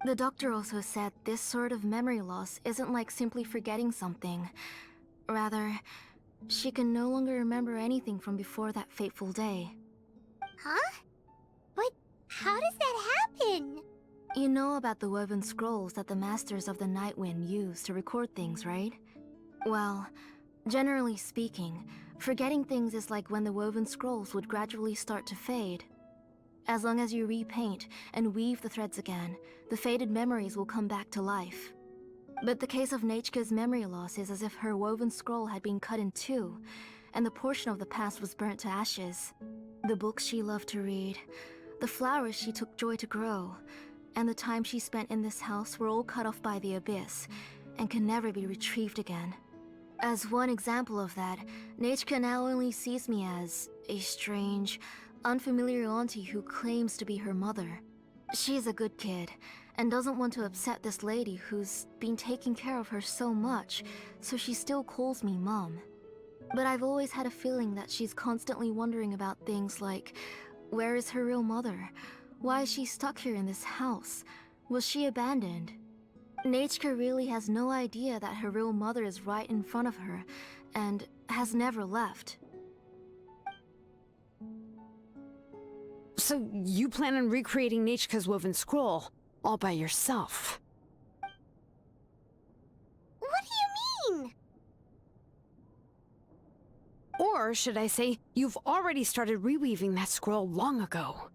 The doctor also said this sort of memory loss isn't like simply forgetting something. Rather, she can no longer remember anything from before that fateful day. Huh? But how does that happen? You know about the woven scrolls that the Masters of the Night Wind use to record things, right? Well, generally speaking, forgetting things is like when the woven scrolls would gradually start to fade. As long as you repaint and weave the threads again, the faded memories will come back to life. But the case of Nachka's memory loss is as if her woven scroll had been cut in two, and the portion of the past was burnt to ashes. The books she loved to read, the flowers she took joy to grow, and the time she spent in this house were all cut off by the abyss, and can never be retrieved again. As one example of that, Nachka now only sees me as a strange, unfamiliar auntie who claims to be her mother. She's a good kid, and doesn't want to upset this lady who's been taking care of her so much, so she still calls me Mom. But I've always had a feeling that she's constantly wondering about things like, where is her real mother? Why is she stuck here in this house? Was she abandoned? Nachka really has no idea that her real mother is right in front of her, and has never left. So you plan on recreating Nachka's woven scroll all by yourself? What do you mean? Or should I say, you've already started reweaving that scroll long ago.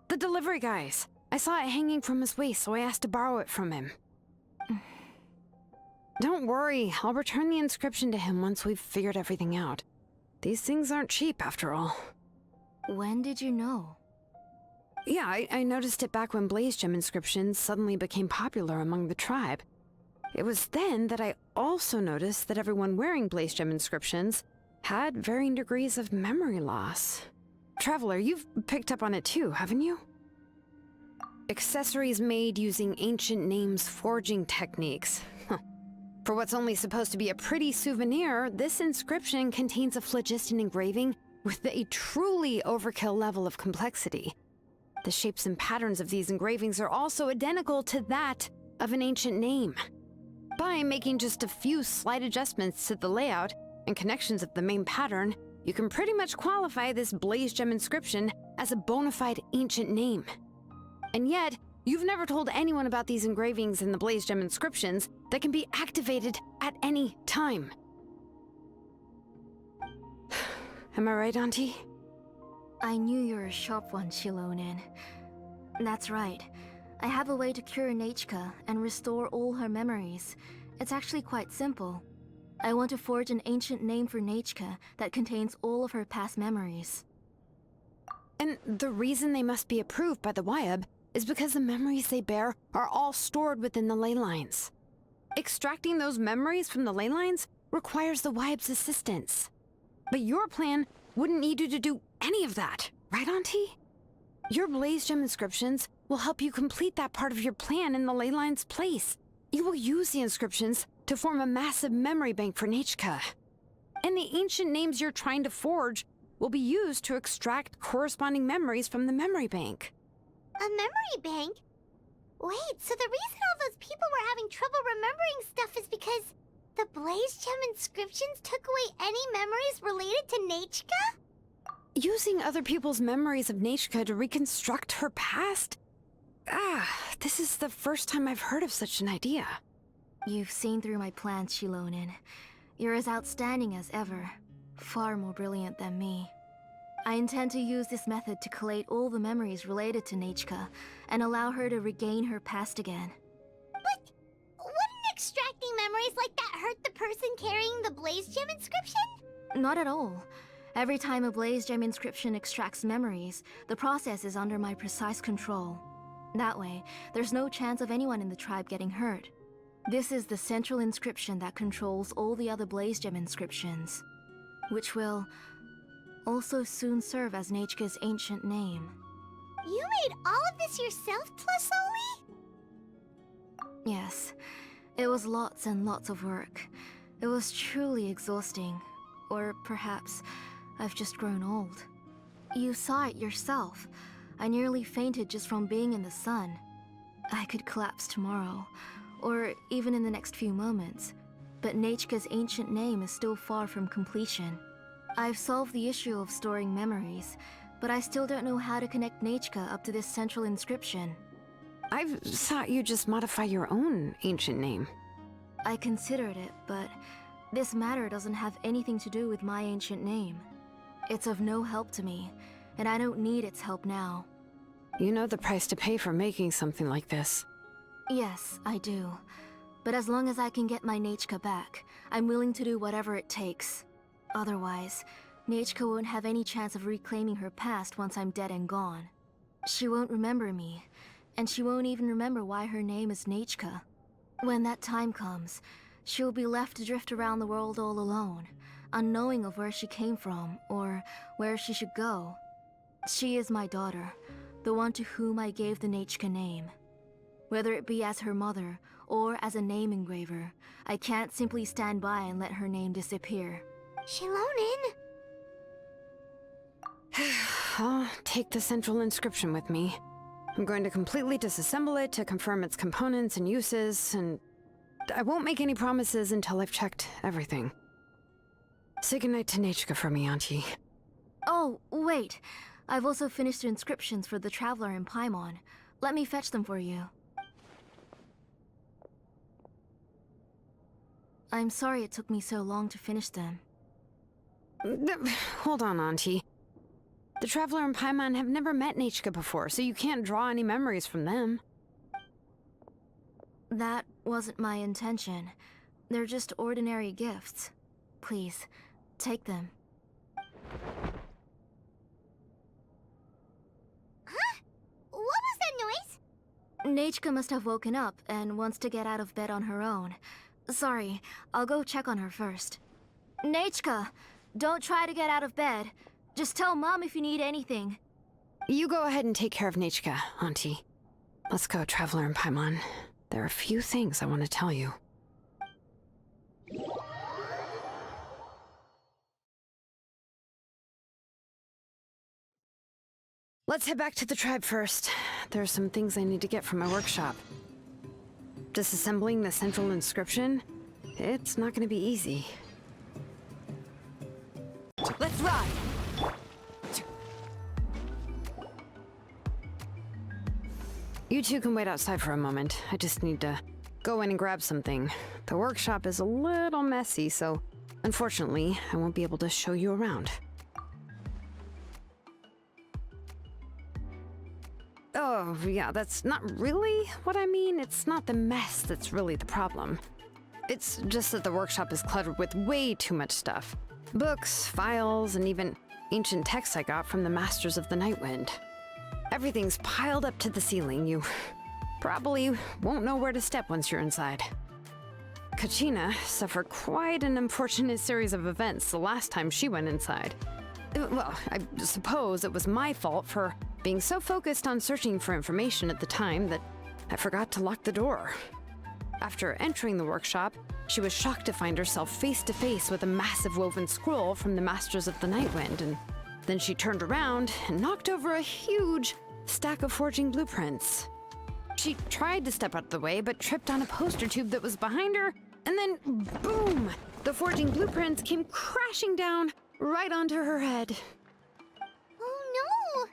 The delivery guys. I saw it hanging from his waist, so I asked to borrow it from him. Don't worry, I'll return the inscription to him once we've figured everything out. These things aren't cheap, after all. When did you know? Yeah, I noticed it back when Blaze Gem inscriptions suddenly became popular among the tribe. It was then that I also noticed that everyone wearing Blaze Gem inscriptions had varying degrees of memory loss. Traveler, you've picked up on it too, haven't you? Accessories made using ancient names forging techniques. For what's only supposed to be a pretty souvenir, this inscription contains a phlogiston engraving with a truly overkill level of complexity. The shapes and patterns of these engravings are also identical to that of an ancient name. By making just a few slight adjustments to the layout and connections of the main pattern, you can pretty much qualify this Blaze Gem inscription as a bona fide ancient name. And yet, you've never told anyone about these engravings in the Blaze Gem inscriptions that can be activated at any time. Am I right, Auntie? I knew you were a sharp one, Shilonin. That's right. I have a way to cure Nechka and restore all her memories. It's actually quite simple. I want to forge an ancient name for Nechka that contains all of her past memories. And the reason they must be approved by the Wyab is because the memories they bear are all stored within the ley lines. Extracting those memories from the ley lines requires the Wyab's assistance. But your plan wouldn't need you to do any of that, right, Auntie? Your Blaze Gem inscriptions will help you complete that part of your plan in the ley line's place. You will use the inscriptions to form a massive memory bank for Nechka. And the ancient names you're trying to forge will be used to extract corresponding memories from the memory bank. A memory bank? Wait, so the reason all those people were having trouble remembering stuff is because the Blaze Gem inscriptions took away any memories related to Nechka? Using other people's memories of Nechka to reconstruct her past? This is the first time I've heard of such an idea. You've seen through my plans, Shilonin. You're as outstanding as ever. Far more brilliant than me. I intend to use this method to collate all the memories related to Nechka and allow her to regain her past again. But wouldn't extracting memories like that hurt the person carrying the Blaze Gem inscription? Not at all. Every time a Blaze Gem inscription extracts memories, the process is under my precise control. That way, there's no chance of anyone in the tribe getting hurt. This is the central inscription that controls all the other Blaze Gem inscriptions, which will also soon serve as Nechka's ancient name. You made all of this yourself, Tlasoli? Yes, it was lots and lots of work. It was truly exhausting. Or perhaps I've just grown old. You saw it yourself. I nearly fainted just from being in the sun. I could collapse tomorrow, or even in the next few moments. But Nechka's ancient name is still far from completion. I've solved the issue of storing memories, but I still don't know how to connect Nechka up to this central inscription. I've thought you just modify your own ancient name. I considered it, but this matter doesn't have anything to do with my ancient name. It's of no help to me, and I don't need its help now. You know the price to pay for making something like this. Yes, I do. But as long as I can get my Nechka back, I'm willing to do whatever it takes. Otherwise, Nechka won't have any chance of reclaiming her past once I'm dead and gone. She won't remember me, and she won't even remember why her name is Nechka. When that time comes, she'll be left to drift around the world all alone, unknowing of where she came from or where she should go. She is my daughter, the one to whom I gave the Nechka name. Whether it be as her mother or as a name engraver, I can't simply stand by and let her name disappear. Shilonin? I'll take the central inscription with me. I'm going to completely disassemble it to confirm its components and uses, and I won't make any promises until I've checked everything. Say goodnight to Nechka for me, Auntie. Oh, wait. I've also finished the inscriptions for the Traveler in Paimon. Let me fetch them for you. I'm sorry it took me so long to finish them. Hold on, Auntie. The Traveler and Paimon have never met Nechka before, so you can't draw any memories from them. That wasn't my intention. They're just ordinary gifts. Please, take them. Huh? What was that noise? Nachka must have woken up and wants to get out of bed on her own. Sorry, I'll go check on her first. Nachka, don't try to get out of bed. Just tell Mom if you need anything. You go ahead and take care of Nachka, Auntie. Let's go, Traveler and Paimon. There are a few things I want to tell you. Let's head back to the tribe first. There are some things I need to get from my workshop. Disassembling the central inscription? It's not going to be easy. Let's ride! You two can wait outside for a moment. I just need to go in and grab something. The workshop is a little messy, so unfortunately, I won't be able to show you around. Oh, yeah, that's not really what I mean. It's not the mess that's really the problem. It's just that the workshop is cluttered with way too much stuff. Books, files, and even ancient texts I got from the Masters of the Nightwind. Everything's piled up to the ceiling. You probably won't know where to step once you're inside. Kachina suffered quite an unfortunate series of events the last time she went inside. Well, I suppose it was my fault for being so focused on searching for information at the time that I forgot to lock the door. After entering the workshop, she was shocked to find herself face to face with a massive woven scroll from the Masters of the Nightwind, and then she turned around and knocked over a huge stack of forging blueprints. She tried to step out of the way, but tripped on a poster tube that was behind her, and then boom! The forging blueprints came crashing down right onto her head. Oh no!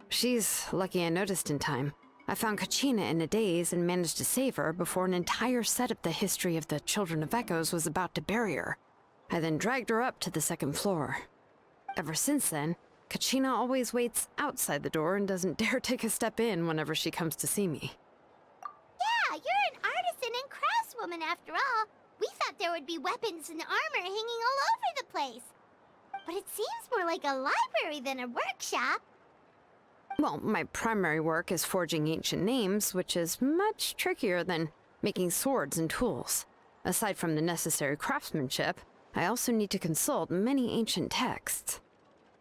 She's lucky I noticed in time. I found Kachina in a daze and managed to save her before an entire set of the history of the Children of Echoes was about to bury her. I then dragged her up to the second floor. Ever since then, Kachina always waits outside the door and doesn't dare take a step in whenever she comes to see me. Yeah, you're an artisan and craftswoman after all. We thought there would be weapons and armor hanging all over the place. But it seems more like a library than a workshop. Well, my primary work is forging ancient names, which is much trickier than making swords and tools. Aside from the necessary craftsmanship, I also need to consult many ancient texts.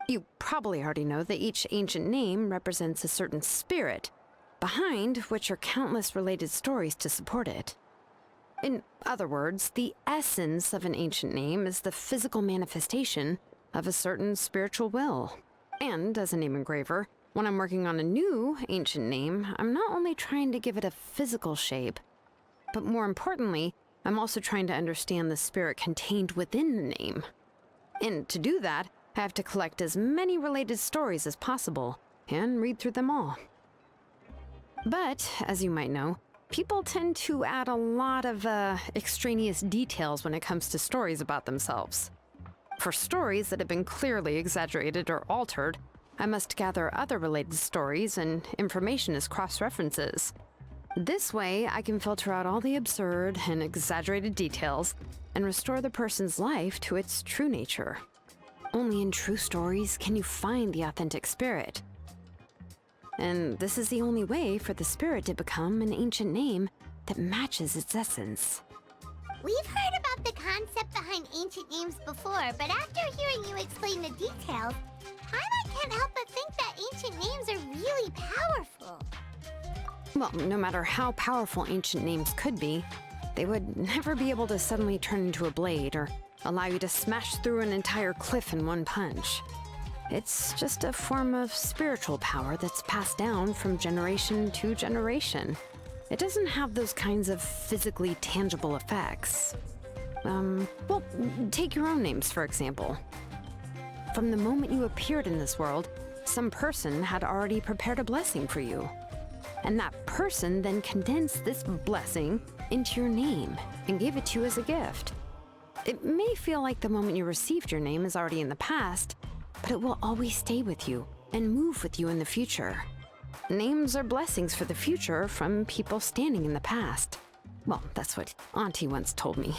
You probably already know that each ancient name represents a certain spirit, behind which are countless related stories to support it. In other words, the essence of an ancient name is the physical manifestation of a certain spiritual will. And as a name engraver, when I'm working on a new ancient name, I'm not only trying to give it a physical shape, but more importantly, I'm also trying to understand the spirit contained within the name. And to do that, I have to collect as many related stories as possible, and read through them all. But, as you might know, people tend to add a lot of extraneous details when it comes to stories about themselves. For stories that have been clearly exaggerated or altered, I must gather other related stories and information as cross-references. This way, I can filter out all the absurd and exaggerated details and restore the person's life to its true nature. Only in true stories can you find the authentic spirit. And this is the only way for the spirit to become an ancient name that matches its essence. We've heard about the concept behind ancient names before, but after hearing you explain the details, I can't help but think that ancient names are really powerful. Well, no matter how powerful ancient names could be, they would never be able to suddenly turn into a blade or allow you to smash through an entire cliff in one punch. It's just a form of spiritual power that's passed down from generation to generation. It doesn't have those kinds of physically tangible effects. Well, take your own names, for example. From the moment you appeared in this world, some person had already prepared a blessing for you. And that person then condensed this blessing into your name and gave it to you as a gift. It may feel like the moment you received your name is already in the past, but it will always stay with you and move with you in the future. Names are blessings for the future from people standing in the past. Well, that's what Auntie once told me.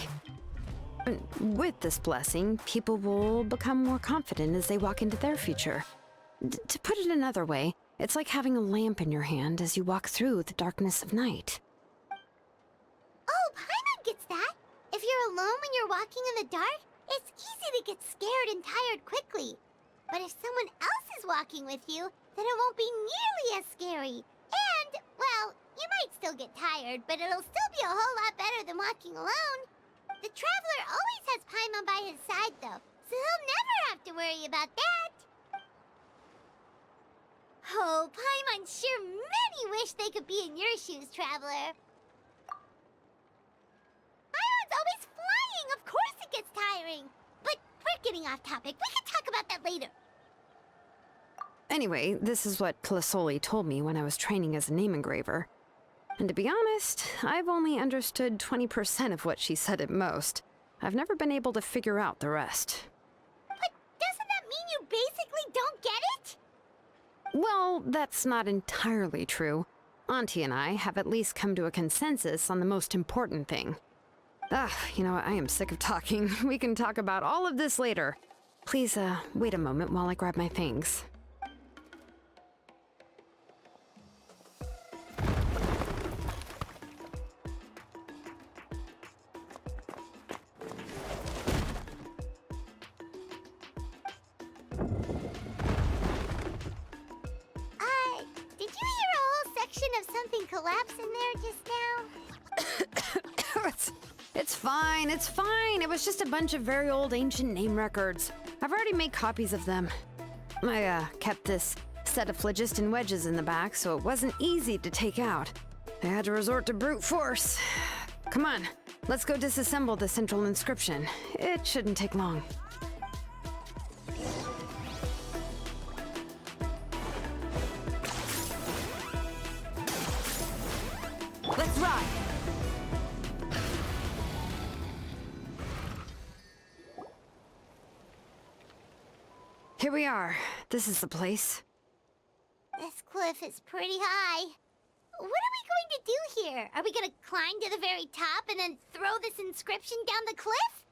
And with this blessing, people will become more confident as they walk into their future. To put it another way, it's like having a lamp in your hand as you walk through the darkness of night. Oh, Paimon gets that. If you're alone when you're walking in the dark, it's easy to get scared and tired quickly. But if someone else is walking with you, then it won't be nearly as scary. And, well, you might still get tired, but it'll still be a whole lot better than walking alone. The Traveler always has Paimon by his side, though, so he'll never have to worry about that. Oh, Paimon sure many wish they could be in your shoes, Traveler. Paimon's always flying. Of course it gets tiring. But we're getting off topic. We can talk about that later. Anyway, this is what Clisoli told me when I was training as a name engraver. And to be honest, I've only understood 20% of what she said at most. I've never been able to figure out the rest. But doesn't that mean you basically don't get it? Well, that's not entirely true. Auntie and I have at least come to a consensus on the most important thing. You know what? I am sick of talking. We can talk about all of this later. Please, wait a moment while I grab my things. Did you hear a whole section of something collapse in there just now? It's fine, it's fine. It was just a bunch of very old ancient name records. I've already made copies of them. I kept this set of phlogiston wedges in the back, so it wasn't easy to take out. I had to resort to brute force. Come on, let's go disassemble the central inscription. It shouldn't take long. Let's ride! Here we are. This is the place. This cliff is pretty high. What are we going to do here? Are we going to climb to the very top and then throw this inscription down the cliff?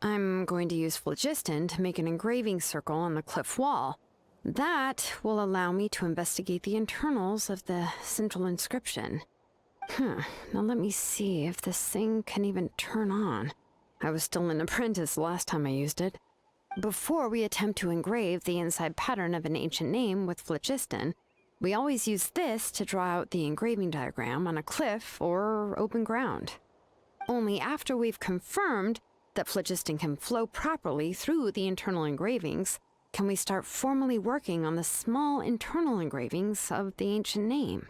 I'm going to use phlogiston to make an engraving circle on the cliff wall. That will allow me to investigate the internals of the central inscription. Now let me see if this thing can even turn on. I was still an apprentice last time I used it. Before we attempt to engrave the inside pattern of an ancient name with phlogiston, we always use this to draw out the engraving diagram on a cliff or open ground. Only after we've confirmed that phlogiston can flow properly through the internal engravings can we start formally working on the small internal engravings of the ancient name.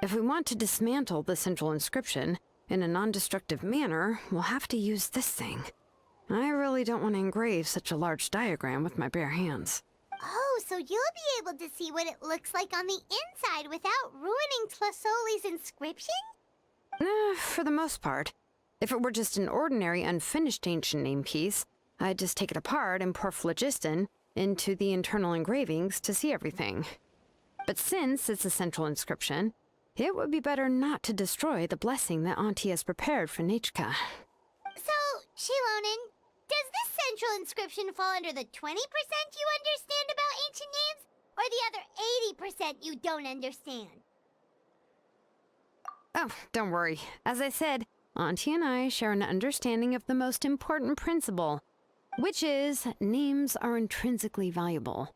If we want to dismantle the central inscription in a non-destructive manner, we'll have to use this thing. I really don't want to engrave such a large diagram with my bare hands. Oh, so you'll be able to see what it looks like on the inside without ruining Tlasoli's inscription? For the most part. If it were just an ordinary unfinished ancient name piece, I'd just take it apart and pour phlogiston into the internal engravings to see everything. But since it's a central inscription, it would be better not to destroy the blessing that Auntie has prepared for Nechka. So, Shilonen, does this central inscription fall under the 20% you understand about ancient names, or the other 80% you don't understand? Oh, don't worry. As I said, Auntie and I share an understanding of the most important principle, which is names are intrinsically valuable.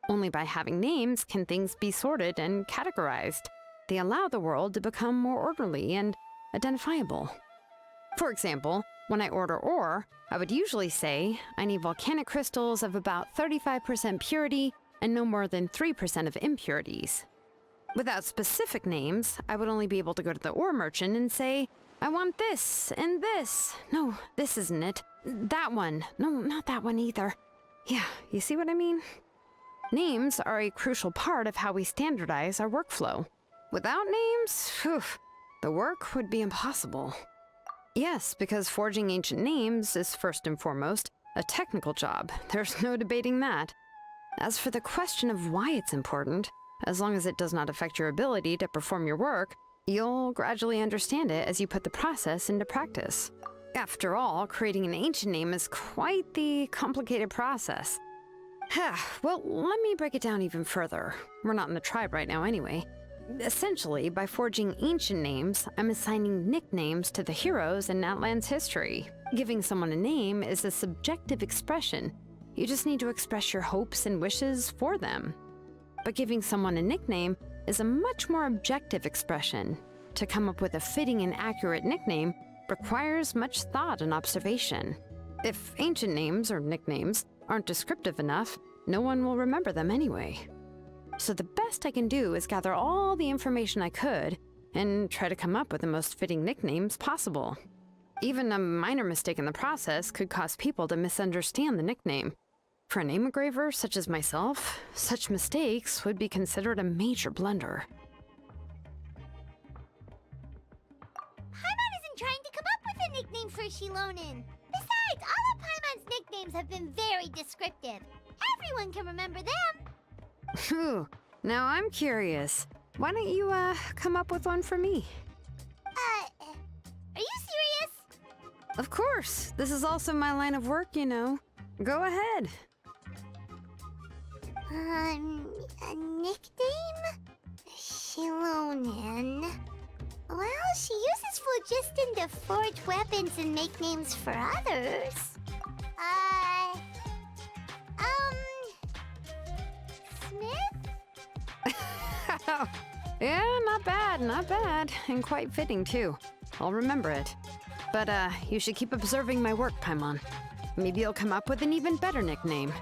Only by having names can things be sorted and categorized. They allow the world to become more orderly and identifiable. For example, when I order ore, I would usually say I need volcanic crystals of about 35% purity and no more than 3% of impurities. Without specific names, I would only be able to go to the ore merchant and say, I want this and this. No, this isn't it. That one. No, not that one either. Yeah, you see what I mean? Names are a crucial part of how we standardize our workflow. Without names, the work would be impossible. Yes, because forging ancient names is first and foremost a technical job. There's no debating that. As for the question of why it's important, as long as it does not affect your ability to perform your work, You'll gradually understand it as you put the process into practice. After all, creating an ancient name is quite the complicated process. Well, let me break it down even further. We're not in the tribe right now anyway. Essentially, by forging ancient names, I'm assigning nicknames to the heroes in Natlan's history. Giving someone a name is a subjective expression. You just need to express your hopes and wishes for them. But giving someone a nickname is a much more objective expression. To come up with a fitting and accurate nickname requires much thought and observation. If ancient names or nicknames aren't descriptive enough, no one will remember them anyway. So the best I can do is gather all the information I could and try to come up with the most fitting nicknames possible. Even a minor mistake in the process could cause people to misunderstand the nickname. For a name engraver such as myself, such mistakes would be considered a major blunder. Paimon isn't trying to come up with a nickname for Shilonen. Besides, all of Paimon's nicknames have been very descriptive. Everyone can remember them. Phew, now I'm curious. Why don't you, come up with one for me? Are you serious? Of course. This is also my line of work, you know. Go ahead. A nickname? Shilonen. Well, she uses phlogiston to forge weapons and make names for others. Smith? Yeah, not bad, not bad. And quite fitting, too. I'll remember it. But, you should keep observing my work, Paimon. Maybe you'll come up with an even better nickname.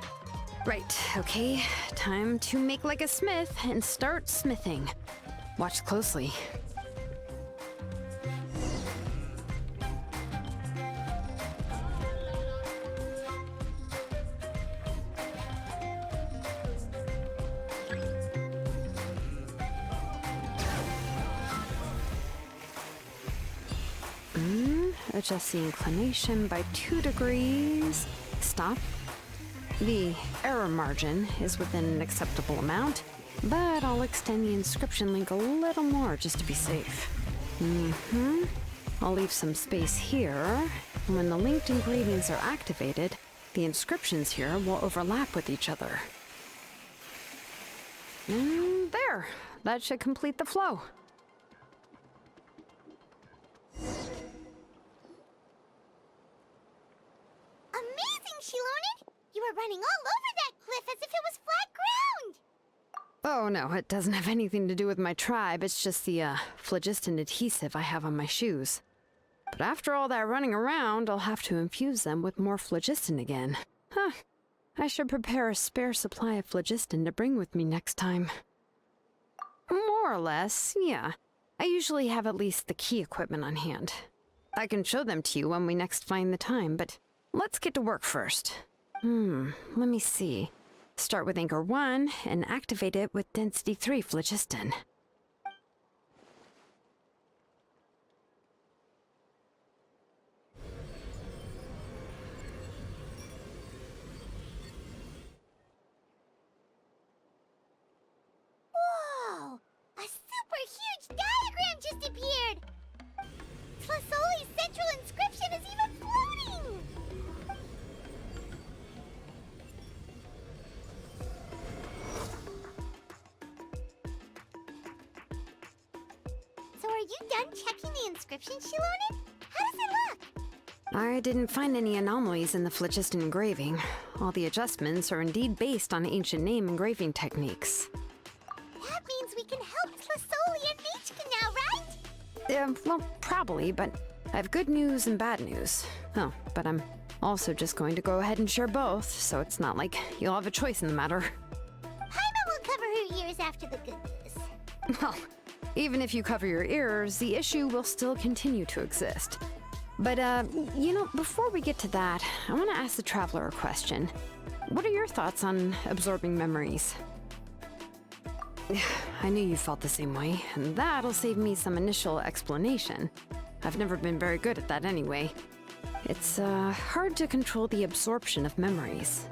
Right, okay. Time to make like a smith and start smithing. Watch closely. Adjust the inclination by 2 degrees. Stop. The error margin is within an acceptable amount, but I'll extend the inscription link a little more just to be safe. I'll leave some space here. When the linked ingredients are activated, the inscriptions here will overlap with each other. And there! That should complete the flow. Amazing, Shilonen! You were running all over that cliff as if it was flat ground! Oh no, it doesn't have anything to do with my tribe. It's just the, phlogiston adhesive I have on my shoes. But after all that running around, I'll have to infuse them with more phlogiston again. Huh. I should prepare a spare supply of phlogiston to bring with me next time. More or less, yeah. I usually have at least the key equipment on hand. I can show them to you when we next find the time, but let's get to work first. Let me see. Start with Anchor 1 and activate it with Density 3 phlogiston. Whoa! A super huge diagram just appeared! Tlasoli's central inscription is even floating! So are you done checking the inscription, Shilonen? How does it look? I didn't find any anomalies in the phlogiston engraving. All the adjustments are indeed based on ancient name engraving techniques. That means we can help Tlasoli and Machka now, right? Well, probably, but I have good news and bad news. Oh, but I'm also just going to go ahead and share both, so it's not like you'll have a choice in the matter. Paimon will cover her ears after the good news. Well, even if you cover your ears, the issue will still continue to exist. But, you know, before we get to that, I want to ask the Traveler a question. What are your thoughts on absorbing memories? I knew you felt the same way, and that'll save me some initial explanation. I've never been very good at that anyway. It's, hard to control the absorption of memories.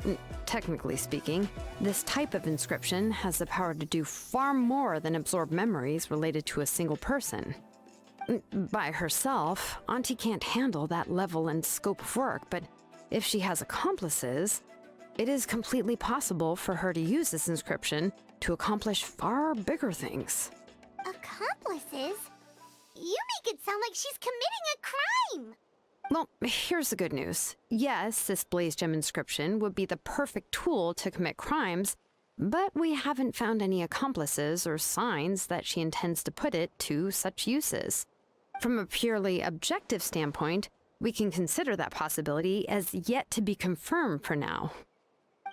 technically speaking, this type of inscription has the power to do far more than absorb memories related to a single person. By herself, Auntie can't handle that level and scope of work, but if she has accomplices, it is completely possible for her to use this inscription to accomplish far bigger things. Accomplices? You make it sound like she's committing a crime! Well, here's the good news. Yes, this Blaze Gem inscription would be the perfect tool to commit crimes, but we haven't found any accomplices or signs that she intends to put it to such uses. From a purely objective standpoint, we can consider that possibility as yet to be confirmed for now.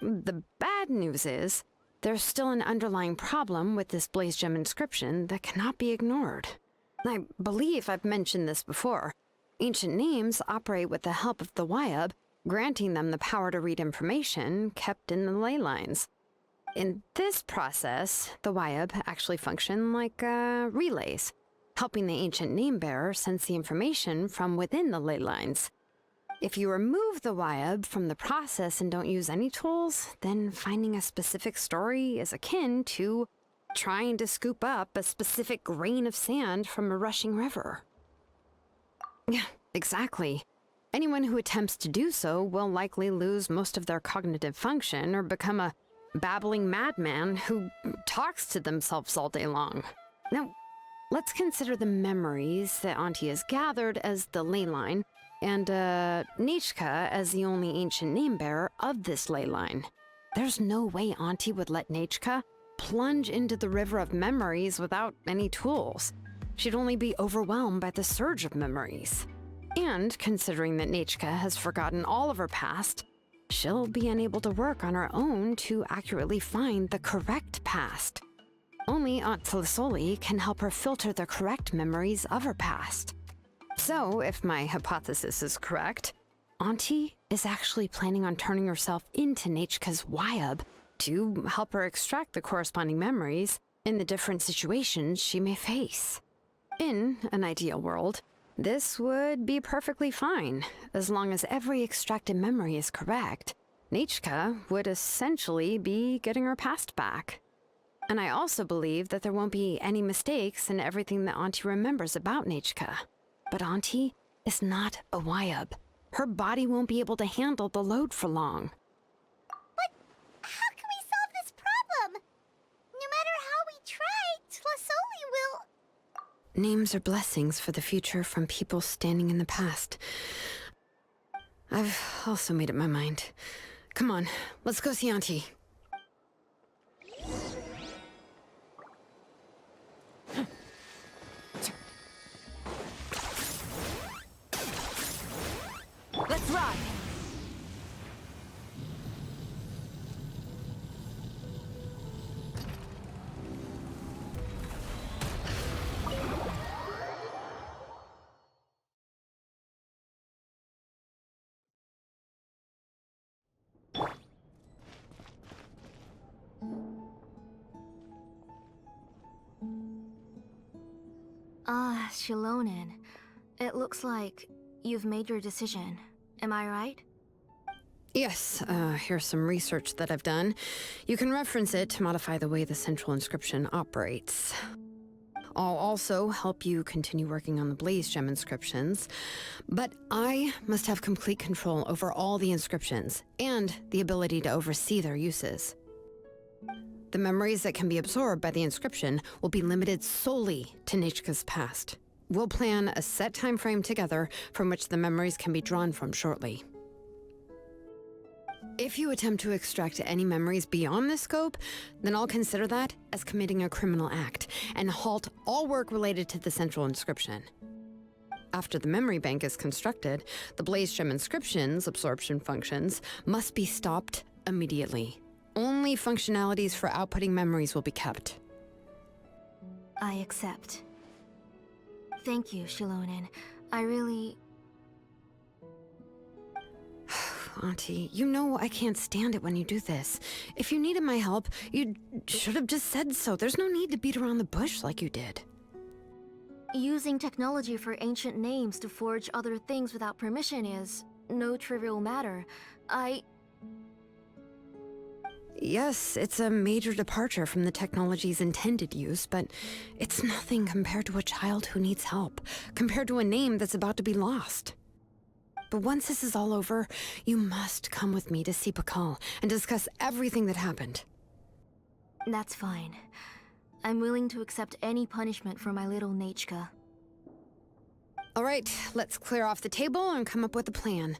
The bad news is, there's still an underlying problem with this Blaze Gem inscription that cannot be ignored. I believe I've mentioned this before. Ancient names operate with the help of the Wyab, granting them the power to read information kept in the ley lines. In this process, the Wyab actually function like relays, helping the ancient name bearer sense the information from within the ley lines. If you remove the Wyab from the process and don't use any tools, then finding a specific story is akin to trying to scoop up a specific grain of sand from a rushing river. Yeah, exactly. Anyone who attempts to do so will likely lose most of their cognitive function or become a babbling madman who talks to themselves all day long. Now, let's consider the memories that Auntie has gathered as the ley line, and Nichka as the only ancient name bearer of this ley line. There's no way Auntie would let Nichka plunge into the river of memories without any tools. She'd only be overwhelmed by the surge of memories. And considering that Nichka has forgotten all of her past, she'll be unable to work on her own to accurately find the correct past. Only Aunt Tlisoli can help her filter the correct memories of her past. So, if my hypothesis is correct, Auntie is actually planning on turning herself into Nichka's Wyab to help her extract the corresponding memories in the different situations she may face. In an ideal world, this would be perfectly fine. As long as every extracted memory is correct, Nichka would essentially be getting her past back. And I also believe that there won't be any mistakes in everything that Auntie remembers about Nichka. But Auntie is not a Wyab. Her body won't be able to handle the load for long. But how can we solve this problem? No matter how we try, Tlasoli will... Names are blessings for the future from people standing in the past. I've also made up my mind. Come on, let's go see Auntie. Let's ride! Shilonen. It looks like you've made your decision. Am I right? Yes, here's some research that I've done. You can reference it to modify the way the central inscription operates. I'll also help you continue working on the Blaze Gem inscriptions, but I must have complete control over all the inscriptions and the ability to oversee their uses. The memories that can be absorbed by the inscription will be limited solely to Nichka's past. We'll plan a set time frame together from which the memories can be drawn from shortly. If you attempt to extract any memories beyond this scope, then I'll consider that as committing a criminal act and halt all work related to the central inscription. After the memory bank is constructed, the Blaze Gem inscription's absorption functions must be stopped immediately. Only functionalities for outputting memories will be kept. I accept. Thank you, Shilonen. I really... Auntie, you know I can't stand it when you do this. If you needed my help, you should have just said so. There's no need to beat around the bush like you did. Using technology for ancient names to forge other things without permission is no trivial matter. Yes, it's a major departure from the technology's intended use, but it's nothing compared to a child who needs help, compared to a name that's about to be lost. But once this is all over, you must come with me to see Pakal and discuss everything that happened. That's fine. I'm willing to accept any punishment for my little Nachka. All right, let's clear off the table and come up with a plan.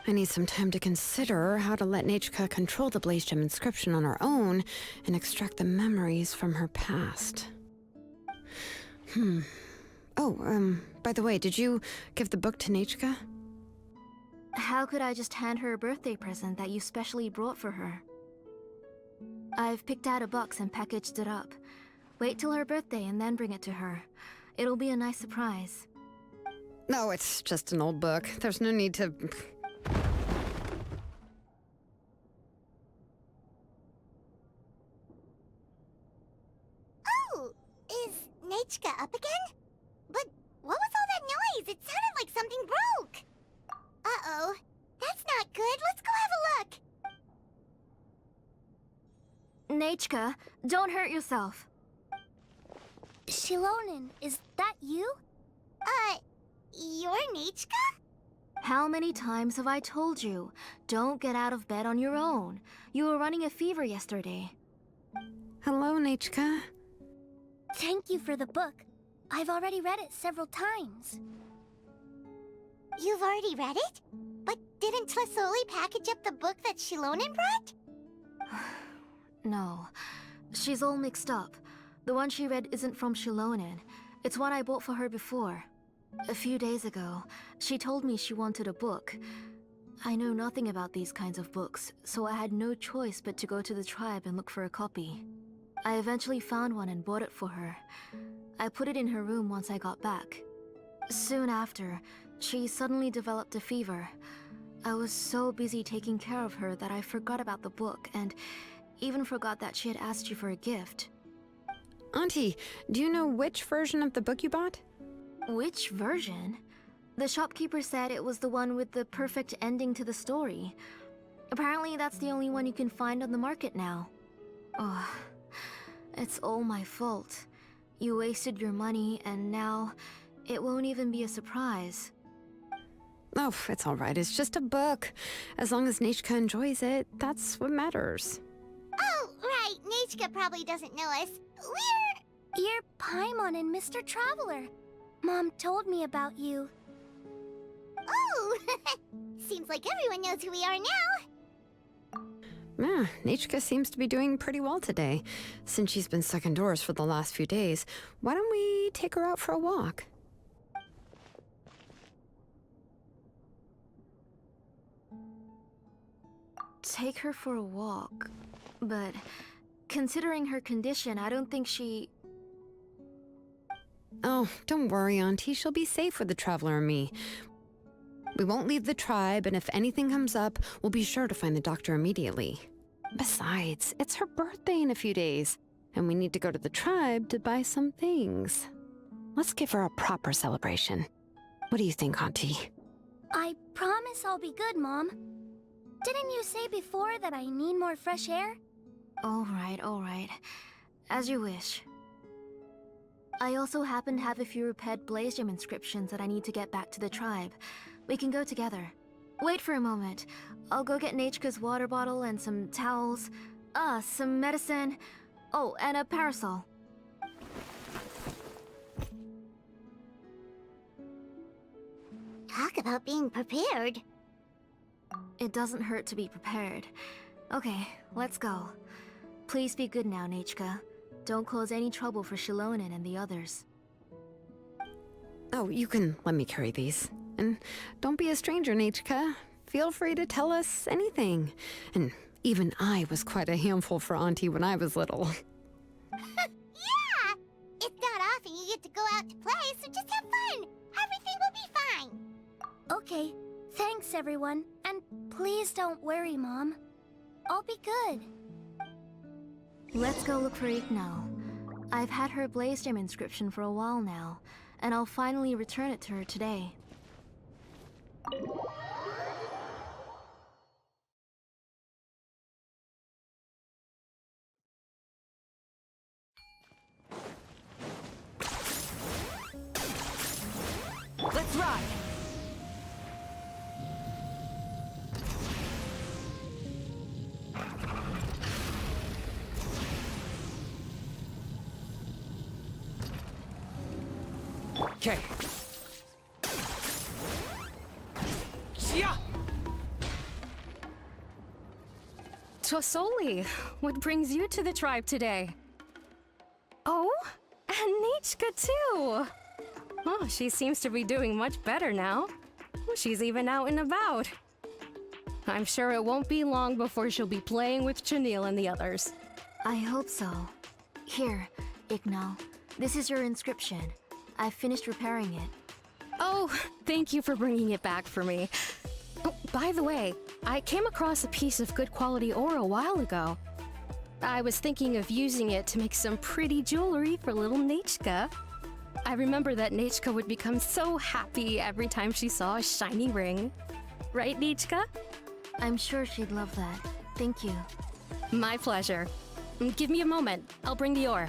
I need some time to consider how to let Nachka control the Blaze Gem inscription on her own and extract the memories from her past. Oh, by the way, did you give the book to Nachka? How could I just hand her a birthday present that you specially brought for her? I've picked out a box and packaged it up. Wait till her birthday and then bring it to her. It'll be a nice surprise. No, it's just an old book. There's no need to... Oh, is Nachka up again? But what was all that noise? It sounded like something broke. Uh-oh. That's not good. Let's go have a look. Nachka, don't hurt yourself. Shilonen, is that you? You're Nachka? How many times have I told you? Don't get out of bed on your own. You were running a fever yesterday. Hello, Nachka. Thank you for the book. I've already read it several times. You've already read it? But didn't Tlasoli package up the book that Shilonen brought? No. She's all mixed up. The one she read isn't from Shilonen. It's one I bought for her before. A few days ago, she told me she wanted a book. I know nothing about these kinds of books, so I had no choice but to go to the tribe and look for a copy. I eventually found one and bought it for her. I put it in her room once I got back. Soon after, she suddenly developed a fever. I was so busy taking care of her that I forgot about the book and even forgot that she had asked you for a gift. Auntie, do you know which version of the book you bought? Which version? The shopkeeper said it was the one with the perfect ending to the story. Apparently that's the only one you can find on the market now. Oh, it's all my fault. You wasted your money and now it won't even be a surprise. Oh, it's all right. It's just a book. As long as Nachka enjoys it, that's what matters. Oh, right. Nachka probably doesn't know us. You're Paimon and Mr. Traveler. Mom told me about you. Oh! Seems like everyone knows who we are now. Yeah, Nachka seems to be doing pretty well today. Since she's been stuck indoors for the last few days, why don't we take her out for a walk? Take her for a walk. But considering her condition, I don't think she... Oh, don't worry, Auntie. She'll be safe with the Traveler and me. We won't leave the tribe, and if anything comes up, we'll be sure to find the doctor immediately. Besides, it's her birthday in a few days, and we need to go to the tribe to buy some things. Let's give her a proper celebration. What do you think, Auntie? I promise I'll be good, Mom. Didn't you say before that I need more fresh air? All right. As you wish. I also happen to have a few repaired Blaze Gem inscriptions that I need to get back to the tribe. We can go together. Wait for a moment. I'll go get Nachka's water bottle and some towels. Some medicine. Oh, and a parasol. Talk about being prepared. It doesn't hurt to be prepared. Okay, let's go. Please be good now, Nachka. Don't cause any trouble for Shilonen and the others. Oh, you can let me carry these. And don't be a stranger, Nachka. Feel free to tell us anything. And even I was quite a handful for Auntie when I was little. Yeah! It's not often you get to go out to play, so just have fun. Everything will be fine. Okay, thanks everyone. And please don't worry, Mom. I'll be good. Let's go look for Ignal. I've had her Blaze Gem inscription for a while now, and I'll finally return it to her today. Okay. Yeah. Tosoli, what brings you to the tribe today? Oh, and Nichka too! Oh, she seems to be doing much better now. She's even out and about. I'm sure it won't be long before she'll be playing with Chanil and the others. I hope so. Here, Igno. This is your inscription. I've finished repairing it. Oh, thank you for bringing it back for me. Oh, by the way, I came across a piece of good quality ore a while ago. I was thinking of using it to make some pretty jewelry for little Nichka. I remember that Nichka would become so happy every time she saw a shiny ring. Right, Nichka? I'm sure she'd love that. Thank you. My pleasure. Give me a moment. I'll bring the ore.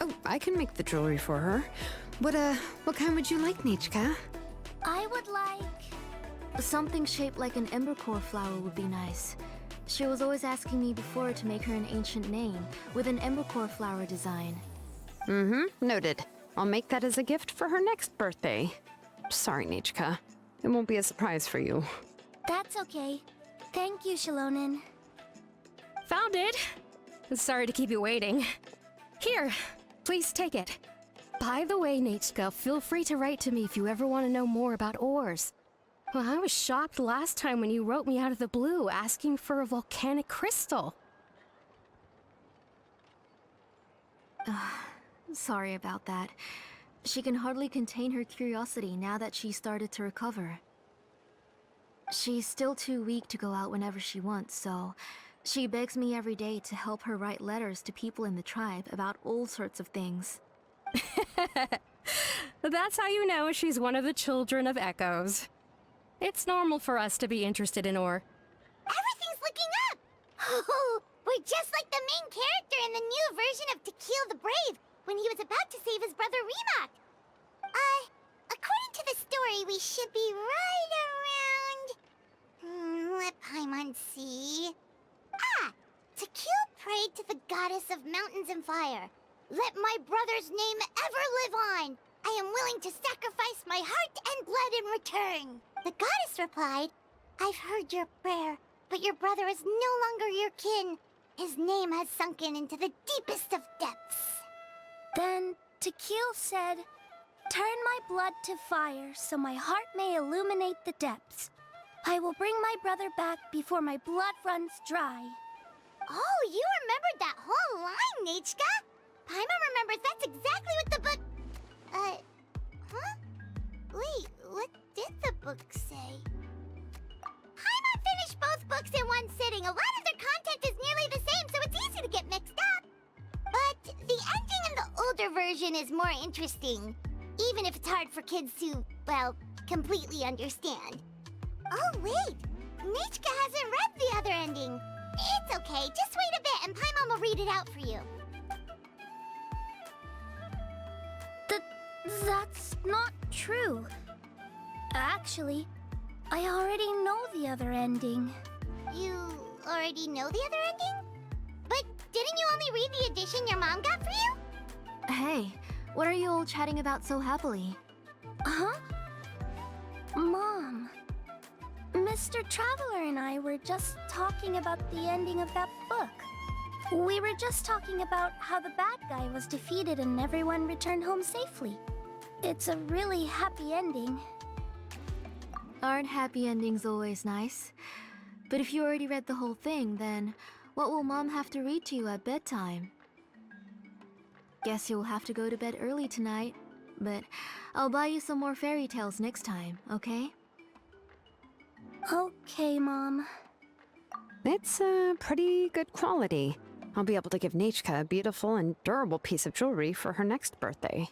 Oh, I can make the jewelry for her. What kind would you like, Nichka? I would like... something shaped like an embercore flower would be nice. She was always asking me before to make her an ancient name with an embercore flower design. Noted. I'll make that as a gift for her next birthday. Sorry, Nichka. It won't be a surprise for you. That's okay. Thank you, Shalonen. Found it! Sorry to keep you waiting. Here, please take it. By the way, Nichka, feel free to write to me if you ever want to know more about ores. Well, I was shocked last time when you wrote me out of the blue asking for a volcanic crystal. Sorry about that. She can hardly contain her curiosity now that she started to recover. She's still too weak to go out whenever she wants, so she begs me every day to help her write letters to people in the tribe about all sorts of things. That's how you know she's one of the children of Echoes. It's normal for us to be interested in ore. Everything's looking up! Oh, we're just like the main character in the new version of To Kill the Brave, when he was about to save his brother Remak. According to the story, we should be right around... let Paimon see... To Kill prayed to the goddess of mountains and fire. Let my brother's name ever live on. I am willing to sacrifice my heart and blood in return. The goddess replied, I've heard your prayer, but your brother is no longer your kin. His name has sunken into the deepest of depths. Then Tequil said, turn my blood to fire so my heart may illuminate the depths. I will bring my brother back before my blood runs dry. Oh, you remembered that whole line, Nichka? Paimon remembers that's exactly what the book... Wait, what did the book say? Paimon finished both books in one sitting. A lot of their content is nearly the same, so it's easy to get mixed up. But the ending in the older version is more interesting, even if it's hard for kids to, well, completely understand. Oh, wait! Nichka hasn't read the other ending. It's okay, just wait a bit and Paimon will read it out for you. That's not true. Actually, I already know the other ending. You already know the other ending? But didn't you only read the edition your mom got for you? Hey, what are you all chatting about so happily? Huh? Mom, Mr. Traveler and I were just talking about the ending of that book. We were just talking about how the bad guy was defeated and everyone returned home safely. It's a really happy ending. Aren't happy endings always nice? But if you already read the whole thing, then what will Mom have to read to you at bedtime? Guess you'll have to go to bed early tonight. But I'll buy you some more fairy tales next time, okay? Okay, Mom. It's pretty good quality. I'll be able to give Nichka a beautiful and durable piece of jewelry for her next birthday.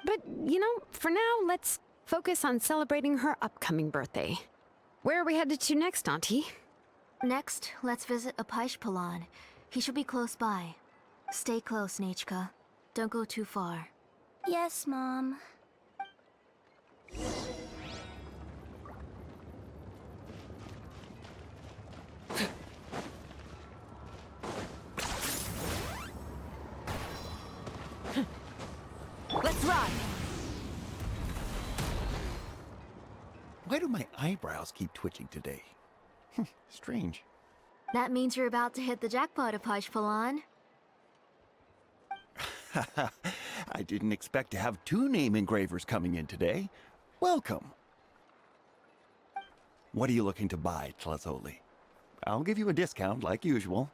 But, you know, for now, let's focus on celebrating her upcoming birthday. Where are we headed to next, Auntie? Next, let's visit Apaish Palan. He should be close by. Stay close, Nichka. Don't go too far. Yes, Mom. Let's run! Why do my eyebrows keep twitching today? Strange. That means you're about to hit the jackpot, Apashpalan. I didn't expect to have 2 name engravers coming in today. Welcome. What are you looking to buy, Tlazoli? I'll give you a discount like usual.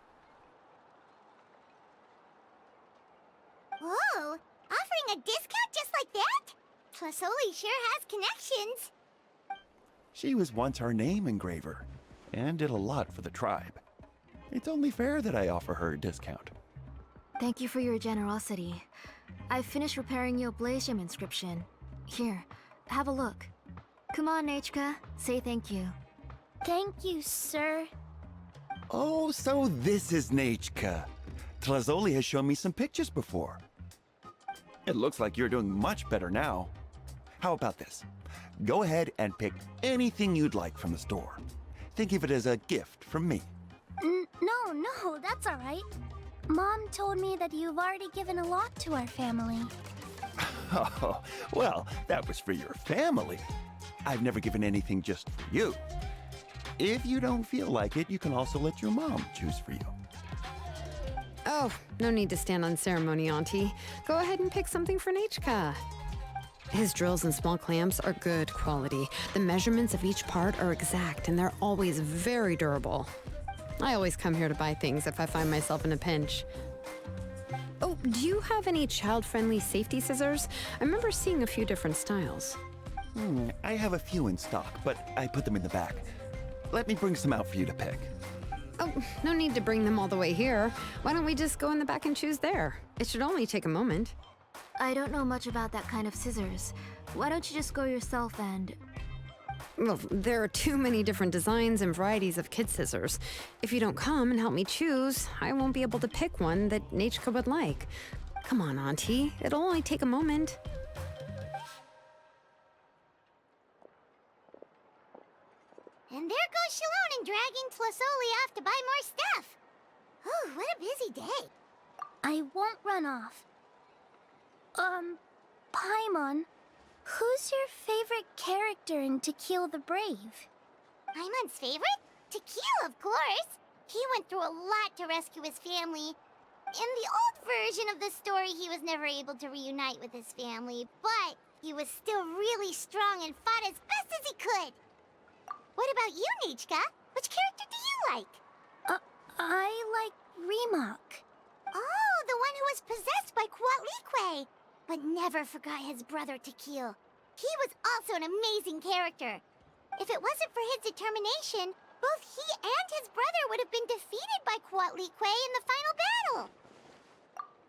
Whoa! Offering a discount just like that? Tlasoli sure has connections. She was once our name engraver, and did a lot for the tribe. It's only fair that I offer her a discount. Thank you for your generosity. I've finished repairing your Blasium inscription. Here, have a look. Come on, Nechka, say thank you. Thank you, sir. Oh, so this is Nechka. Tlazoli has shown me some pictures before. It looks like you're doing much better now. How about this? Go ahead and pick anything you'd like from the store. Think of it as a gift from me. No, that's all right. Mom told me that you've already given a lot to our family. Oh, well, that was for your family. I've never given anything just for you. If you don't feel like it, you can also let your mom choose for you. Oh, no need to stand on ceremony, Auntie. Go ahead and pick something for Nechka. His drills and small clamps are good quality. The measurements of each part are exact, and they're always very durable. I always come here to buy things if I find myself in a pinch. Oh, do you have any child-friendly safety scissors? I remember seeing a few different styles. I have a few in stock, but I put them in the back. Let me bring some out for you to pick. Oh, no need to bring them all the way here. Why don't we just go in the back and choose there? It should only take a moment. I don't know much about that kind of scissors. Why don't you just go yourself and... Well, there are too many different designs and varieties of kid scissors. If you don't come and help me choose, I won't be able to pick one that Nechka would like. Come on, Auntie. It'll only take a moment. And there goes Shalon dragging Tlasoli off to buy more stuff. Oh, what a busy day. I won't run off. Paimon, who's your favorite character in To Kill the Brave? Paimon's favorite? To Kill, of course. He went through a lot to rescue his family. In the old version of the story, he was never able to reunite with his family, but he was still really strong and fought as best as he could. What about you, Nechka? Which character do you like? I like Remak. Oh, the one who was possessed by Kuatlique, but never forgot his brother Tequil. He was also an amazing character. If it wasn't for his determination, both he and his brother would have been defeated by Kuatlique in the final battle.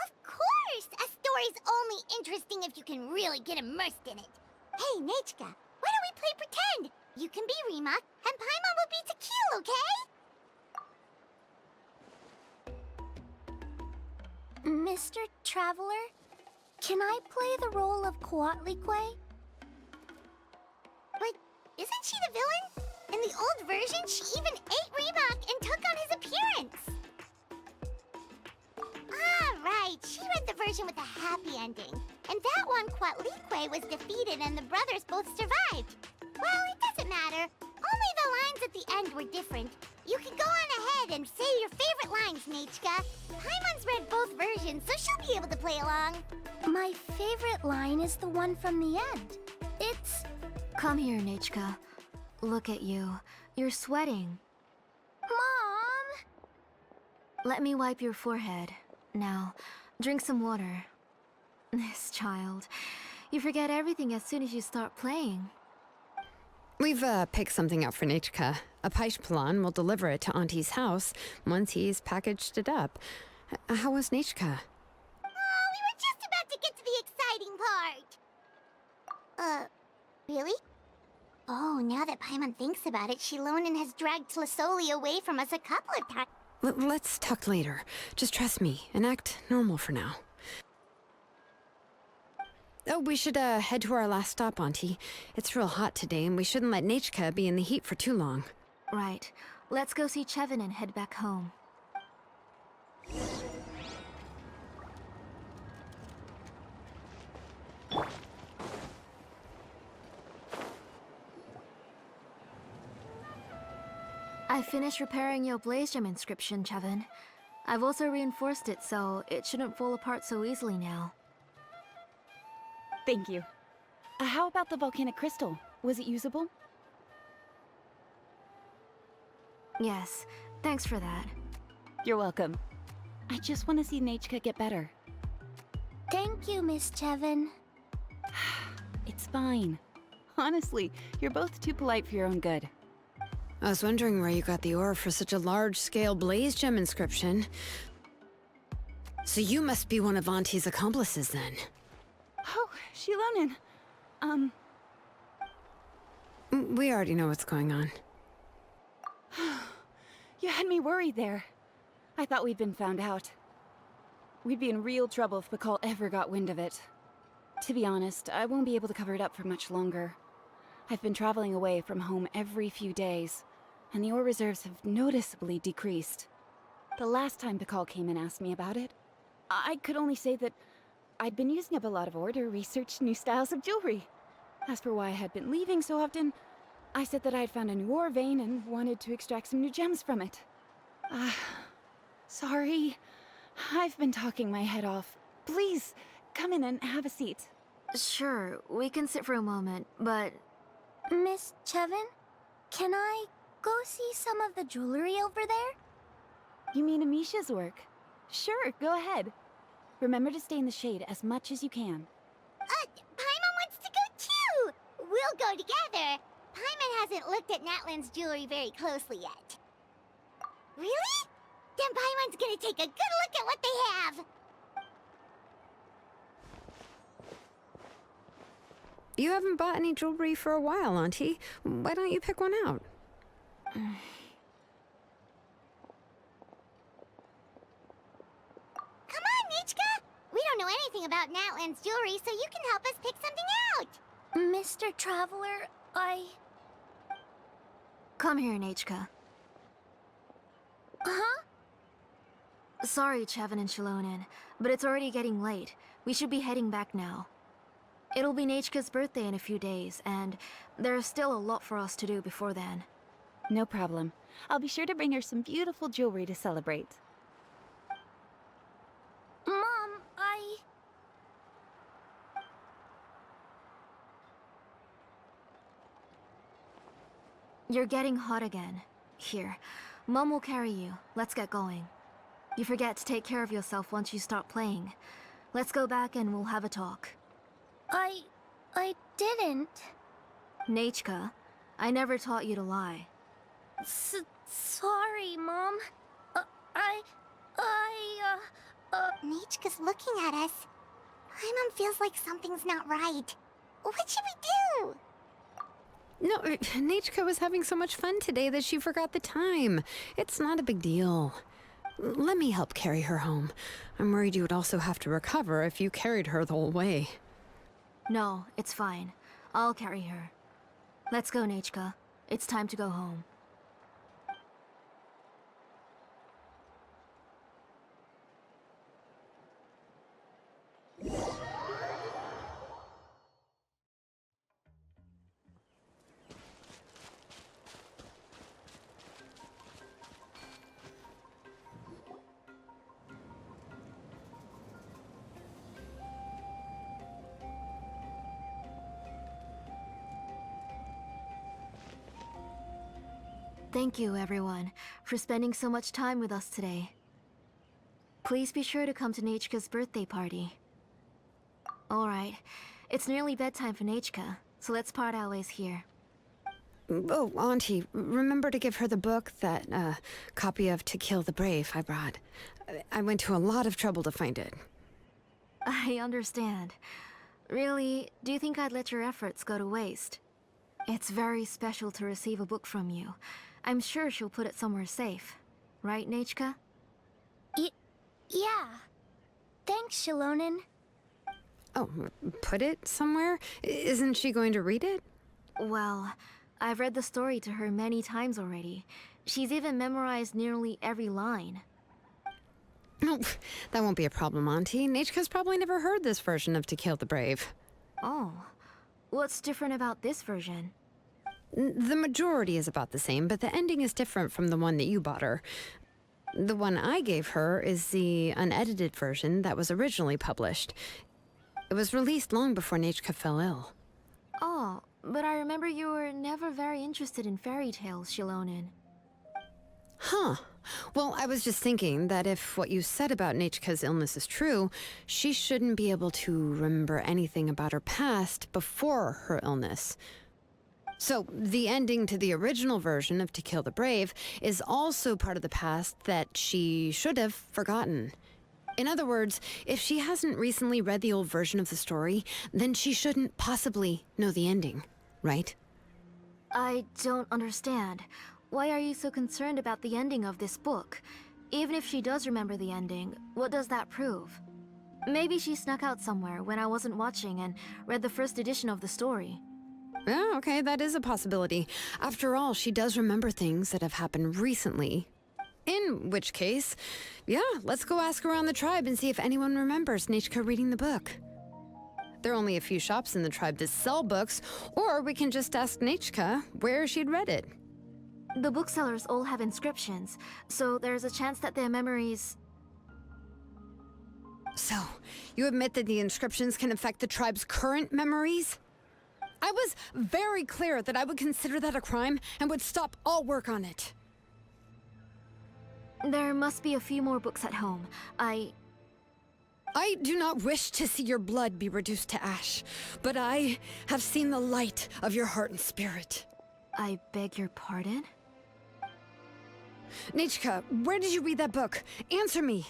Of course! A story's only interesting if you can really get immersed in it. Hey, Nechka, why don't we play pretend? You can be Remak, and Paimon will be Tequil, okay? Mr. Traveler, can I play the role of Kuatlique? But isn't she the villain? In the old version, she even ate Remak and took on his appearance. Ah, right. She read the version with a happy ending. And that one, Kuatlique was defeated and the brothers both survived. Well, it doesn't matter. Only the lines at the end were different. You can go on ahead and say your favorite lines, Nechka. Paimon's read both versions, so she'll be able to play along. My favorite line is the one from the end. It's... Come here, Nechka. Look at you. You're sweating. Mom! Let me wipe your forehead. Now, drink some water. This child. You forget everything as soon as you start playing. We've picked something out for Nechka. A Paishpalan will deliver it to Auntie's house once he's packaged it up. How was Nechka? Oh, we were just about to get to the exciting part. Really? Oh, now that Paimon thinks about it, Shilonen has dragged Tlasoli away from us a couple of times. Let's talk later. Just trust me and act normal for now. Oh, we should head to our last stop, Auntie. It's real hot today, and we shouldn't let Nechka be in the heat for too long. Right. Let's go see Chevin and head back home. I finished repairing your blaze gem inscription, Chevin. I've also reinforced it so it shouldn't fall apart so easily now. Thank you. How about the volcanic crystal? Was it usable? Yes, thanks for that. You're welcome. I just want to see Nachka get better. Thank you, Miss Chevin. It's fine. Honestly, you're both too polite for your own good. I was wondering where you got the ore for such a large-scale blaze gem inscription. So you must be one of Auntie's accomplices, then. Oh, Shilonen. We already know what's going on. You had me worried there. I thought we'd been found out. We'd be in real trouble if Bakal ever got wind of it. To be honest, I won't be able to cover it up for much longer. I've been traveling away from home every few days, and the ore reserves have noticeably decreased. The last time Bakal came and asked me about it, I could only say that I'd been using up a lot of ore to research new styles of jewelry. As for why I had been leaving so often, I said that I had found a new ore vein and wanted to extract some new gems from it. Sorry. I've been talking my head off. Please, come in and have a seat. Sure, we can sit for a moment, but... Miss Chevin, can I go see some of the jewelry over there? You mean Amisha's work? Sure, go ahead. Remember to stay in the shade as much as you can. Paimon wants to go too! We'll go together. Paimon hasn't looked at Natlan's jewelry very closely yet. Really? Then Paimon's gonna take a good look at what they have! You haven't bought any jewelry for a while, Auntie. Why don't you pick one out? Come on, Nichka! We don't know anything about Natlan's jewelry, so you can help us pick something out! Mr. Traveler, Come here, Nachka. Huh? Sorry, Chevin and Shilonen, but it's already getting late. We should be heading back now. It'll be Nachka's birthday in a few days, and there's still a lot for us to do before then. No problem. I'll be sure to bring her some beautiful jewelry to celebrate. Mom, You're getting hot again. Here, Mom will carry you. Let's get going. You forget to take care of yourself once you start playing. Let's go back and we'll have a talk. I didn't. Nachka, I never taught you to lie. Sorry, Mom. Nichka's looking at us. Paimon feels like something's not right. What should we do? No, Nachka was having so much fun today that she forgot the time. It's not a big deal. Let me help carry her home. I'm worried you would also have to recover if you carried her the whole way. No, it's fine. I'll carry her. Let's go, Nachka. It's time to go home. Thank you, everyone, for spending so much time with us today. Please be sure to come to Nachka's birthday party. Alright, it's nearly bedtime for Nachka, so let's part our ways here. Oh, Auntie, remember to give her the book, that copy of To Kill the Brave I brought. I went to a lot of trouble to find it. I understand. Really, do you think I'd let your efforts go to waste? It's very special to receive a book from you. I'm sure she'll put it somewhere safe. Right, Nachka? Yeah. Thanks, Shilonen. Oh, put it somewhere? Isn't she going to read it? Well, I've read the story to her many times already. She's even memorized nearly every line. No, that won't be a problem, Auntie. Nachka's probably never heard this version of To Kill the Brave. Oh. What's different about this version? The majority is about the same, but the ending is different from the one that you bought her. The one I gave her is the unedited version that was originally published. It was released long before Nechka fell ill. Oh, but I remember you were never very interested in fairy tales, Shilonen. Huh. Well, I was just thinking that if what you said about Nechka's illness is true, she shouldn't be able to remember anything about her past before her illness. So, the ending to the original version of To Kill the Brave is also part of the past that she should have forgotten. In other words, if she hasn't recently read the old version of the story, then she shouldn't possibly know the ending, right? I don't understand. Why are you so concerned about the ending of this book? Even if she does remember the ending, what does that prove? Maybe she snuck out somewhere when I wasn't watching and read the first edition of the story. Yeah, okay, that is a possibility. After all, she does remember things that have happened recently. In which case, yeah, let's go ask around the tribe and see if anyone remembers Nechka reading the book. There are only a few shops in the tribe that sell books, or we can just ask Nechka where she'd read it. The booksellers all have inscriptions, so there's a chance that their memories... So, you admit that the inscriptions can affect the tribe's current memories? I was very clear that I would consider that a crime and would stop all work on it. There must be a few more books at home. I do not wish to see your blood be reduced to ash, but I have seen the light of your heart and spirit. I beg your pardon? Nechka, where did you read that book? Answer me!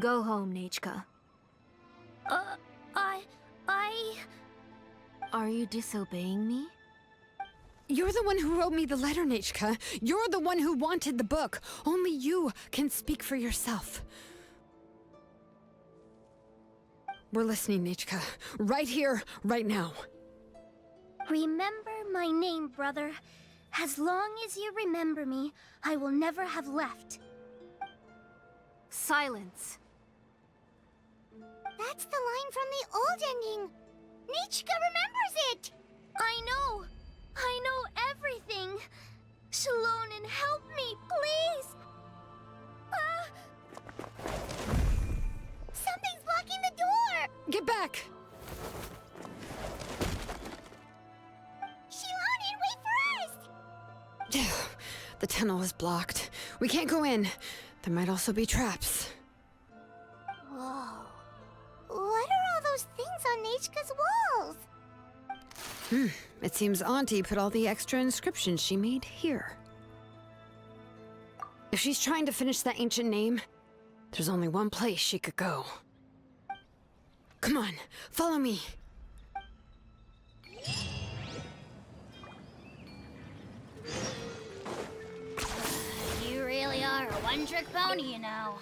Go home, Nechka. Are you disobeying me? You're the one who wrote me the letter, Nechka. You're the one who wanted the book. Only you can speak for yourself. We're listening, Nechka. Right here, right now. Remember my name, brother. As long as you remember me, I will never have left. Silence. That's the line from the old ending. Nechka remembers it! I know everything. Shilonen, help me, please! Something's blocking the door! Get back! Shilonen, wait for us! The tunnel is blocked. We can't go in. There might also be traps. Whoa. What are all those things on Nechka's walls? It seems Auntie put all the extra inscriptions she made here. If she's trying to finish that ancient name, there's only one place she could go. Come on, follow me. You really are a one-trick pony, you know.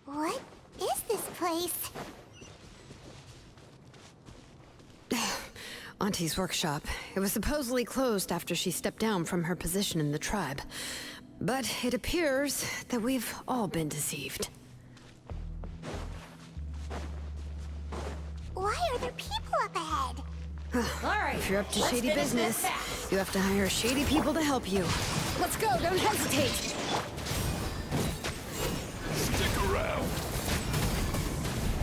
What is this place? Auntie's workshop. It was supposedly closed after she stepped down from her position in the tribe. But it appears that we've all been deceived. Why are there people up ahead? Alright, if you're up to shady business, you have to hire shady people to help you. Let's go, don't hesitate! Stick around!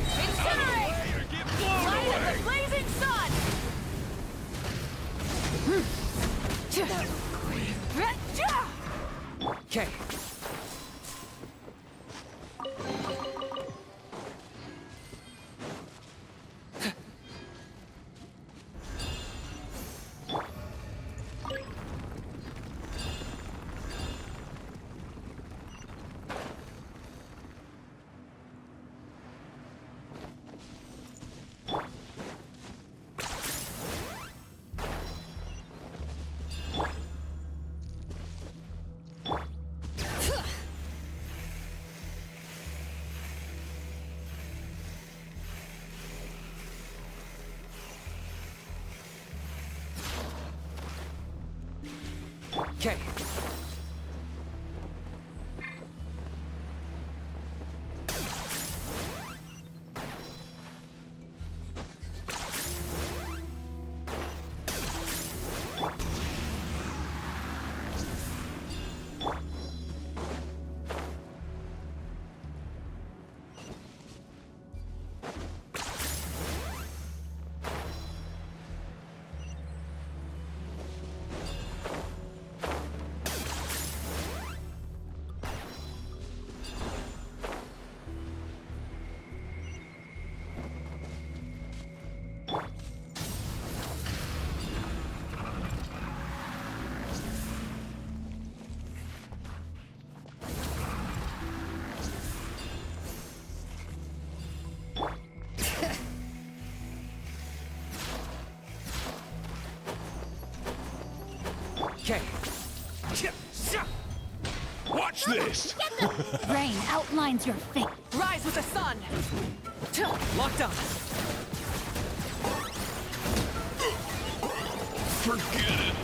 Incinerate! Or get blown Light of away! the blazing sun! Okay. Okay. Okay. Watch this! Rain outlines your fate. Rise with the sun! Locked on. Forget it!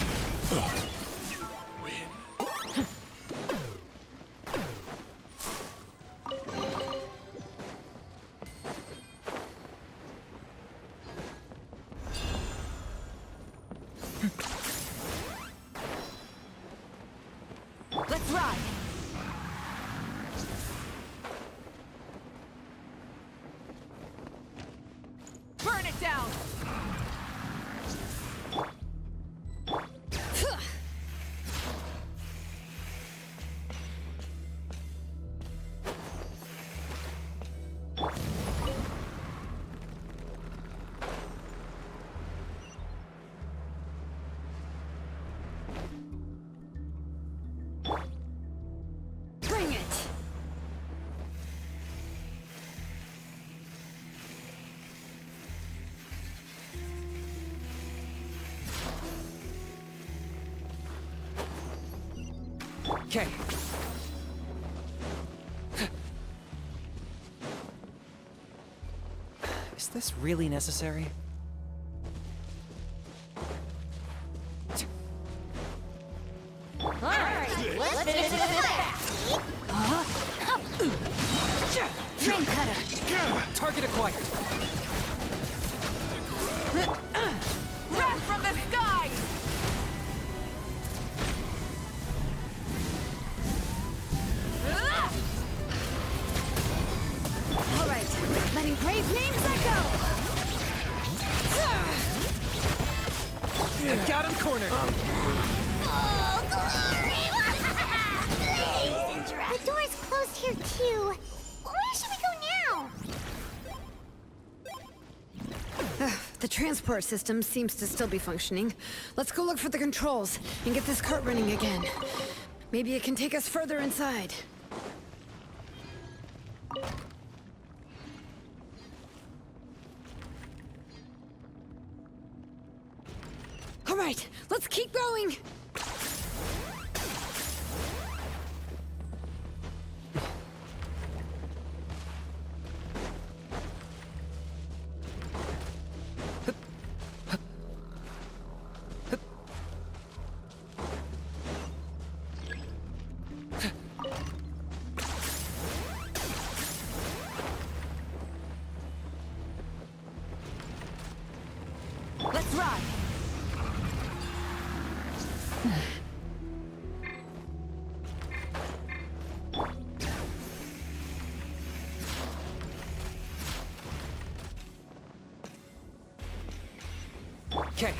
Let's ride! Burn it down! Bring it! Okay. Is this really necessary? Rain cutter. Target acquired. Wrath from the sky! All right, letting brave names echo! I got him cornered. Oh, glory! The door's closed here, too. Where should we go now? The transport system seems to still be functioning. Let's go look for the controls and get this cart running again. Maybe it can take us further inside. All right, let's keep going! Let's ride! Okay.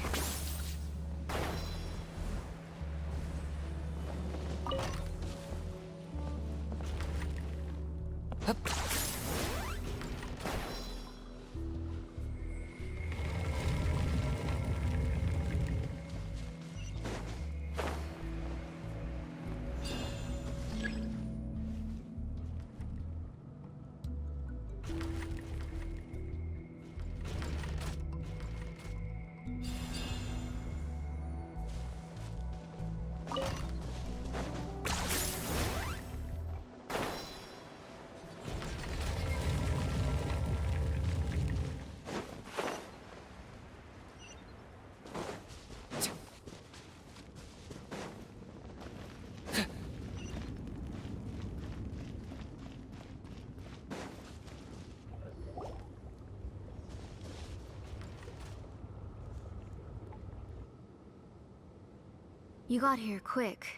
You got here quick.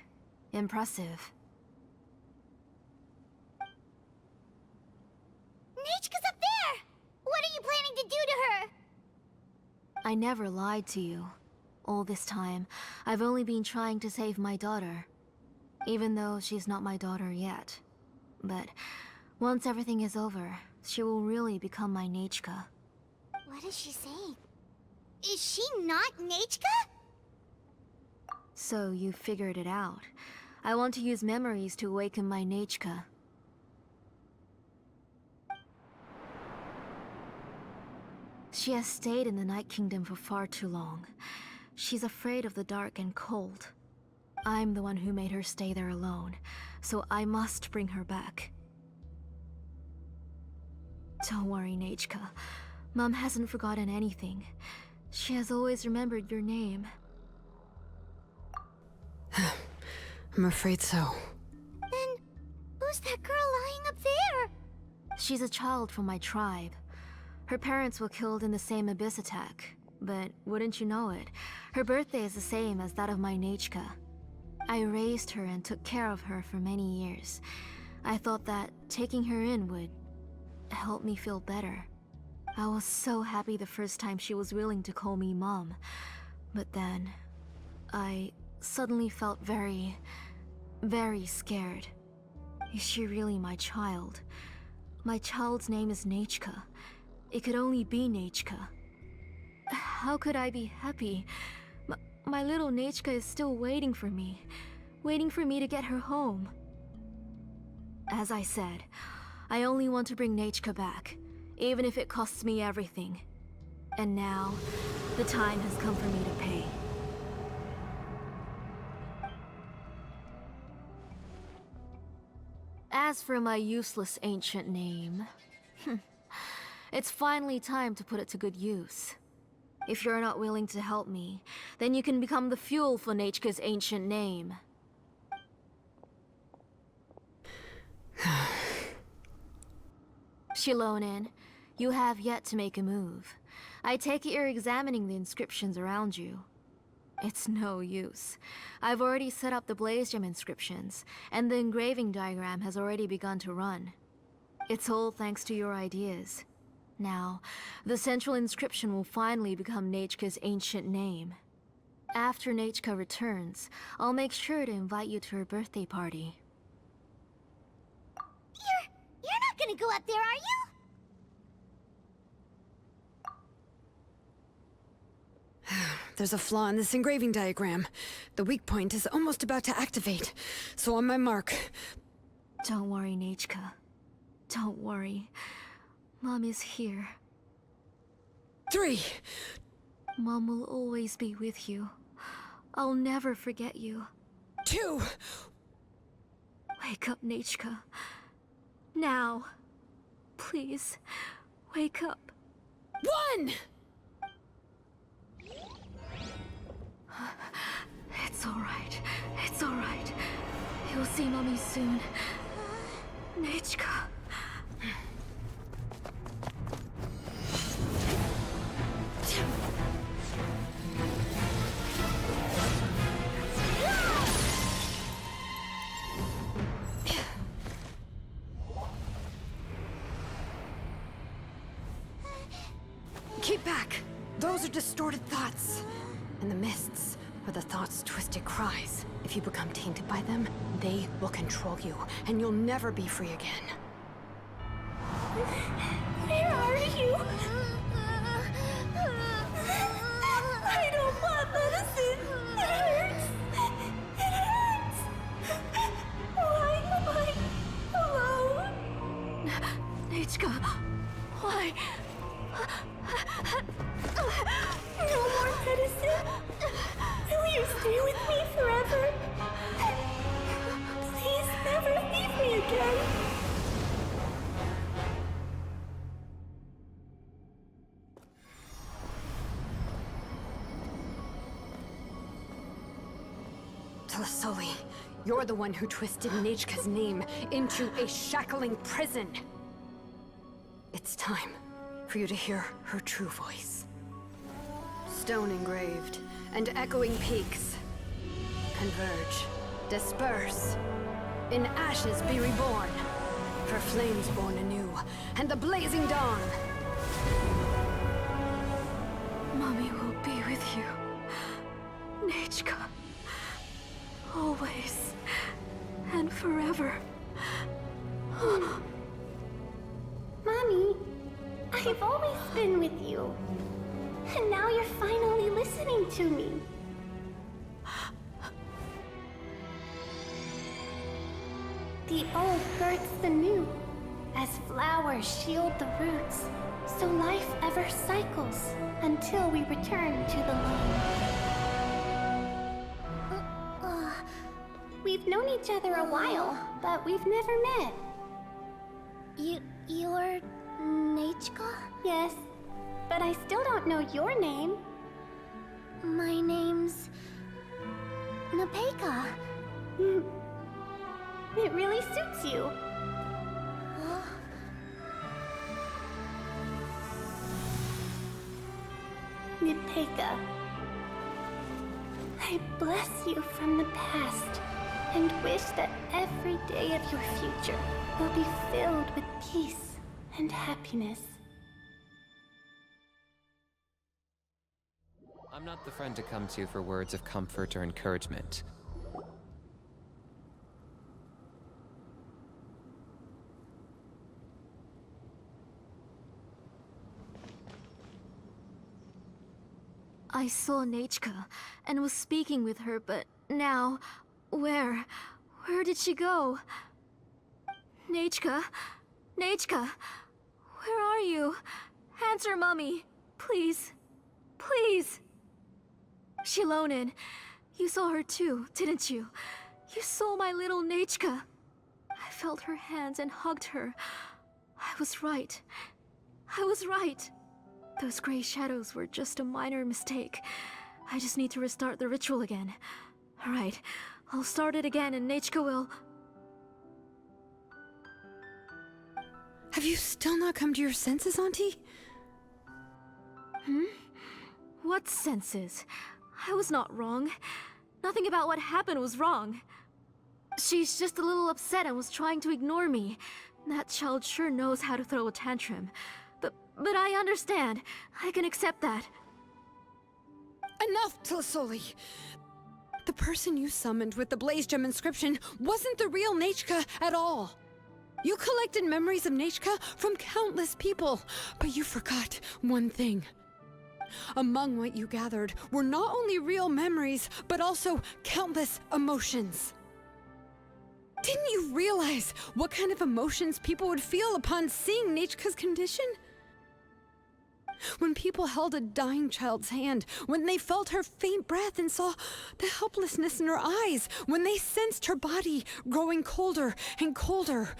Impressive. Nechka's up there! What are you planning to do to her? I never lied to you. All this time, I've only been trying to save my daughter. Even though she's not my daughter yet. But once everything is over, she will really become my Nechka. What is she saying? Is she not Nechka? So you figured it out. I want to use memories to awaken my Nechka. She has stayed in the Night Kingdom for far too long. She's afraid of the dark and cold. I'm the one who made her stay there alone, so I must bring her back. Don't worry, Nechka. Mom hasn't forgotten anything. She has always remembered your name. I'm afraid so. Then, who's that girl lying up there? She's a child from my tribe. Her parents were killed in the same abyss attack. But wouldn't you know it, her birthday is the same as that of my Nechka. I raised her and took care of her for many years. I thought that taking her in would help me feel better. I was so happy the first time she was willing to call me Mom. But then, I suddenly felt very, very scared. Is she really my child? My child's name is Nechka. It could only be Nechka. How could I be happy? My little Nechka is still waiting for me to get her home. As I said, I only want to bring Nechka back, even if it costs me everything. And now, the time has come for me to pay. As for my useless ancient name, it's finally time to put it to good use. If you're not willing to help me, then you can become the fuel for Nechka's ancient name. Shilonen, you have yet to make a move. I take it you're examining the inscriptions around you. It's no use. I've already set up the Blaze Gem inscriptions, and the engraving diagram has already begun to run. It's all thanks to your ideas. Now, the central inscription will finally become Nechka's ancient name. After Nechka returns, I'll make sure to invite you to her birthday party. You're not gonna go up there, are you? There's a flaw in this engraving diagram. The weak point is almost about to activate. So on my mark. Don't worry, Nechka. Don't worry. Mom is here. 3. Mom will always be with you. I'll never forget you. 2. Wake up, Nechka. Now. Please, wake up. 1! It's alright. It's alright. You'll see Mommy soon. Nechka. Keep back! Those are distorted thoughts. And the mists are the thoughts' twisted cries. If you become tainted by them, they will control you, and you'll never be free again. Where are you? I don't want medicine. It hurts. It hurts. Why am I alone? Nechka, why? No more medicine. Will you stay with me forever? Please never leave me again. Telasoli, you're the one who twisted Nechka's name into a shackling prison. It's time for you to hear her true voice. Stone engraved and echoing peaks. converge. Disperse. In ashes be reborn. For flames born anew, and the blazing dawn. Mommy will be with you. Nechka. Always. And forever. Mommy, I've always been with you. And now you're finally listening to me. The old births the new, as flowers shield the roots, so life ever cycles until we return to the loam. We've known each other a while, but we've never met. You're Nechka? Yes, but I still don't know your name. My name's Nepeka. It really suits you. Nepeka, I bless you from the past and wish that every day of your future will be filled with peace and happiness. I'm not the friend to come to for words of comfort or encouragement. I saw Nechka and was speaking with her, but now, where did she go? Nechka? Nechka? Where are you? Answer, Mommy. Please. Please. Shilonen, you saw her too, didn't you? You saw my little Nechka. I felt her hands and hugged her. I was right. I was right. Those gray shadows were just a minor mistake. I just need to restart the ritual again. Alright, I'll start it again and Nechka will... Have you still not come to your senses, Auntie? What senses? I was not wrong. Nothing about what happened was wrong. She's just a little upset and was trying to ignore me. That child sure knows how to throw a tantrum. But I understand. I can accept that. Enough, Tlasoli! The person you summoned with the Blaze Gem inscription wasn't the real Nechka at all. You collected memories of Nechka from countless people, but you forgot one thing. Among what you gathered were not only real memories, but also countless emotions. Didn't you realize what kind of emotions people would feel upon seeing Nechka's condition? When people held a dying child's hand, when they felt her faint breath and saw the helplessness in her eyes, when they sensed her body growing colder and colder,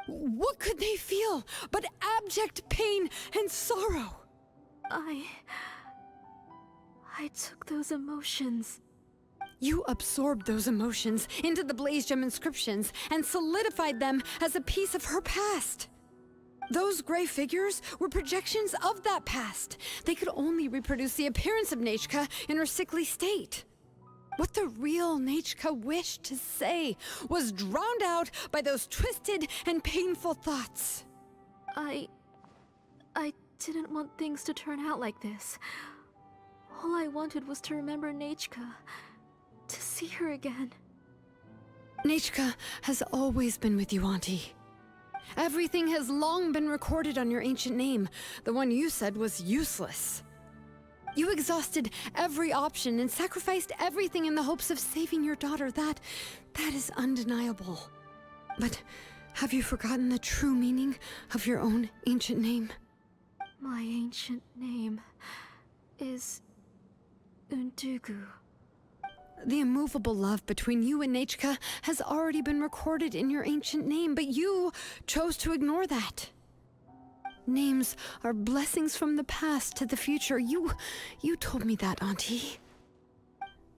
what could they feel but abject pain and sorrow? I took those emotions. You absorbed those emotions into the Blaze Gem inscriptions and solidified them as a piece of her past. Those gray figures were projections of that past. They could only reproduce the appearance of Nechka in her sickly state. What the real Nechka wished to say was drowned out by those twisted and painful thoughts. I didn't want things to turn out like this. All I wanted was to remember Nechka, to see her again. Nechka has always been with you, Auntie. Everything has long been recorded on your ancient name. The one you said was useless. You exhausted every option and sacrificed everything in the hopes of saving your daughter. That is undeniable. But have you forgotten the true meaning of your own ancient name? My ancient name is Undugu. The immovable love between you and Nechka has already been recorded in your ancient name, but you chose to ignore that. Names are blessings from the past to the future. You told me that, Auntie.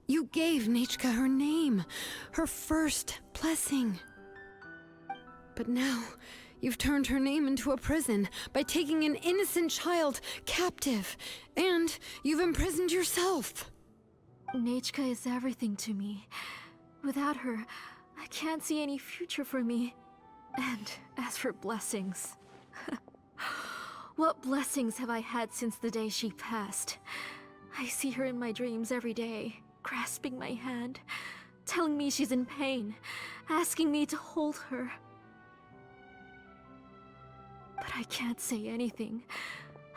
You gave Nechka her name, her first blessing. But now, you've turned her name into a prison by taking an innocent child captive, and you've imprisoned yourself. Nechka is everything to me. Without her, I can't see any future for me. And as for blessings... what blessings have I had since the day she passed? I see her in my dreams every day, grasping my hand, telling me she's in pain, asking me to hold her. But I can't say anything.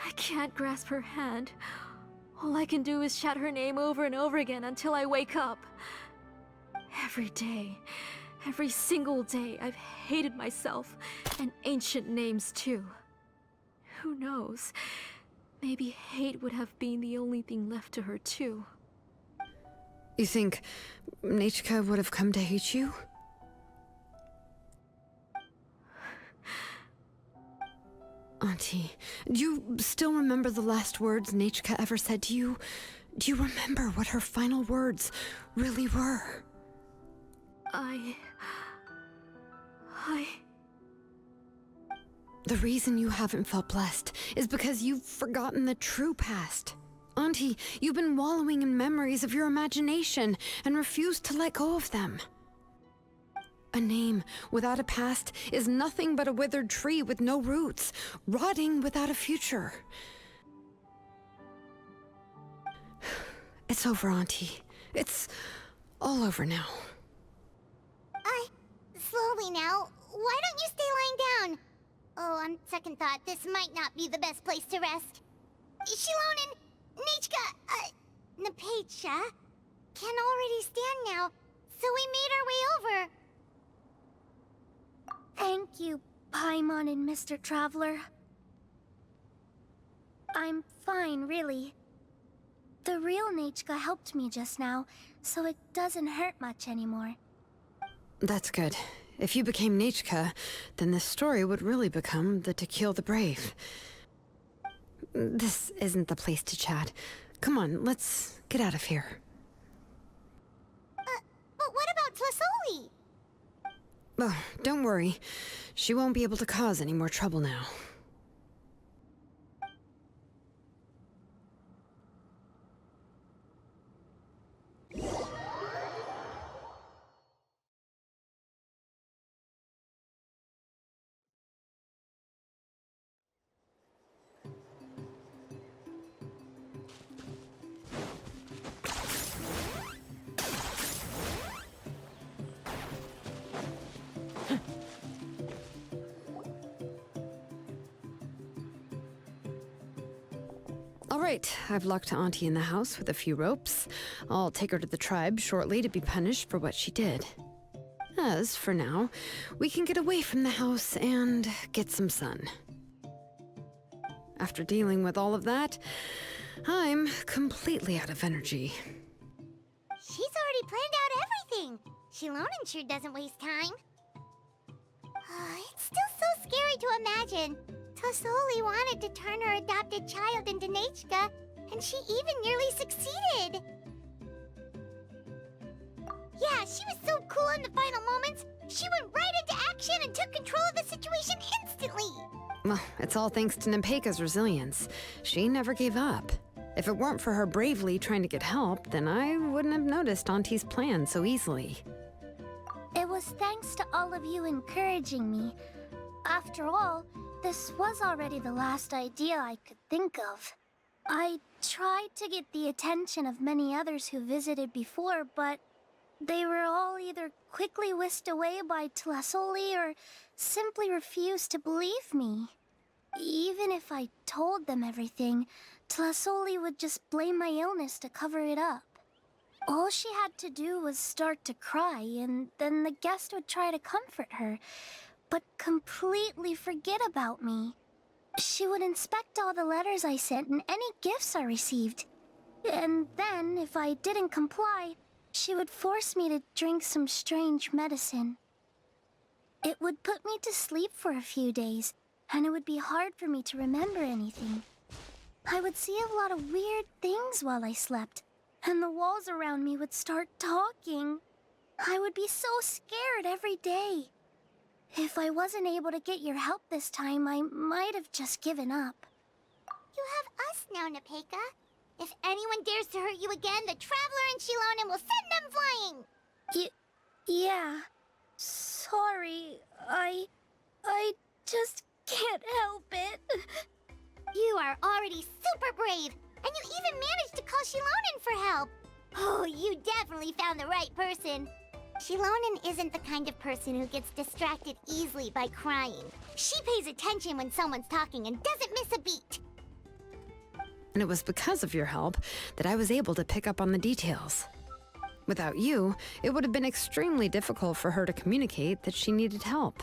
I can't grasp her hand. All I can do is shout her name over and over again until I wake up. Every day, every single day, I've hated myself, and ancient names too. Who knows? Maybe hate would have been the only thing left to her too. You think Nechka would have come to hate you? Auntie, do you still remember the last words Nechka ever said to you? Do you remember what her final words really were? The reason you haven't felt blessed is because you've forgotten the true past. Auntie, you've been wallowing in memories of your imagination and refused to let go of them. A name without a past is nothing but a withered tree with no roots, rotting without a future. It's over, Auntie. It's all over now. Slowly now. Why don't you stay lying down? Oh, on second thought, this might not be the best place to rest. Shilon and Nechka, Napecha can already stand now, so we made our way over. Thank you, Paimon and Mr. Traveler. I'm fine, really. The real Nechka helped me just now, so it doesn't hurt much anymore. That's good. If you became Nechka, then this story would really become the To Kill the Brave. This isn't the place to chat. Come on, let's get out of here. But what about Tlasoli? Oh, don't worry. She won't be able to cause any more trouble now. All right, I've locked Auntie in the house with a few ropes. I'll take her to the tribe shortly to be punished for what she did. As for now, we can get away from the house and get some sun. After dealing with all of that, I'm completely out of energy. She's already planned out everything. Shilonen sure doesn't waste time. It's still so scary to imagine. Tasoli wanted to turn her adopted child into Nechka, and she even nearly succeeded. Yeah, she was so cool in the final moments. She went right into action and took control of the situation instantly. Well, it's all thanks to Nempeka's resilience. She never gave up. If it weren't for her bravely trying to get help, then I wouldn't have noticed Auntie's plan so easily. It was thanks to all of you encouraging me. After all, this was already the last idea I could think of. I tried to get the attention of many others who visited before, but they were all either quickly whisked away by Tlasoli or simply refused to believe me. Even if I told them everything, Tlasoli would just blame my illness to cover it up. All she had to do was start to cry, and then the guest would try to comfort her, but completely forget about me. She would inspect all the letters I sent and any gifts I received. And then, if I didn't comply, she would force me to drink some strange medicine. It would put me to sleep for a few days, and it would be hard for me to remember anything. I would see a lot of weird things while I slept, and the walls around me would start talking. I would be so scared every day. If I wasn't able to get your help this time, I might have just given up. You have us now, Nepeka. If anyone dares to hurt you again, the Traveler and Shilonen will send them flying! Yeah. Sorry, I just can't help it. You are already super brave, and you even managed to call Shilonen for help. Oh, you definitely found the right person. Shilonen isn't the kind of person who gets distracted easily by crying. She pays attention when someone's talking and doesn't miss a beat. And it was because of your help that I was able to pick up on the details. Without you, it would have been extremely difficult for her to communicate that she needed help.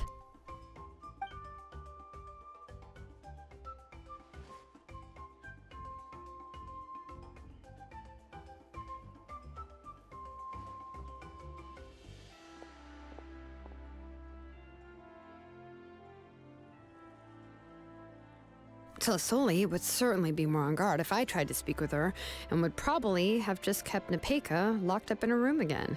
Tlisoli would certainly be more on guard if I tried to speak with her, and would probably have just kept Nepeka locked up in her room again.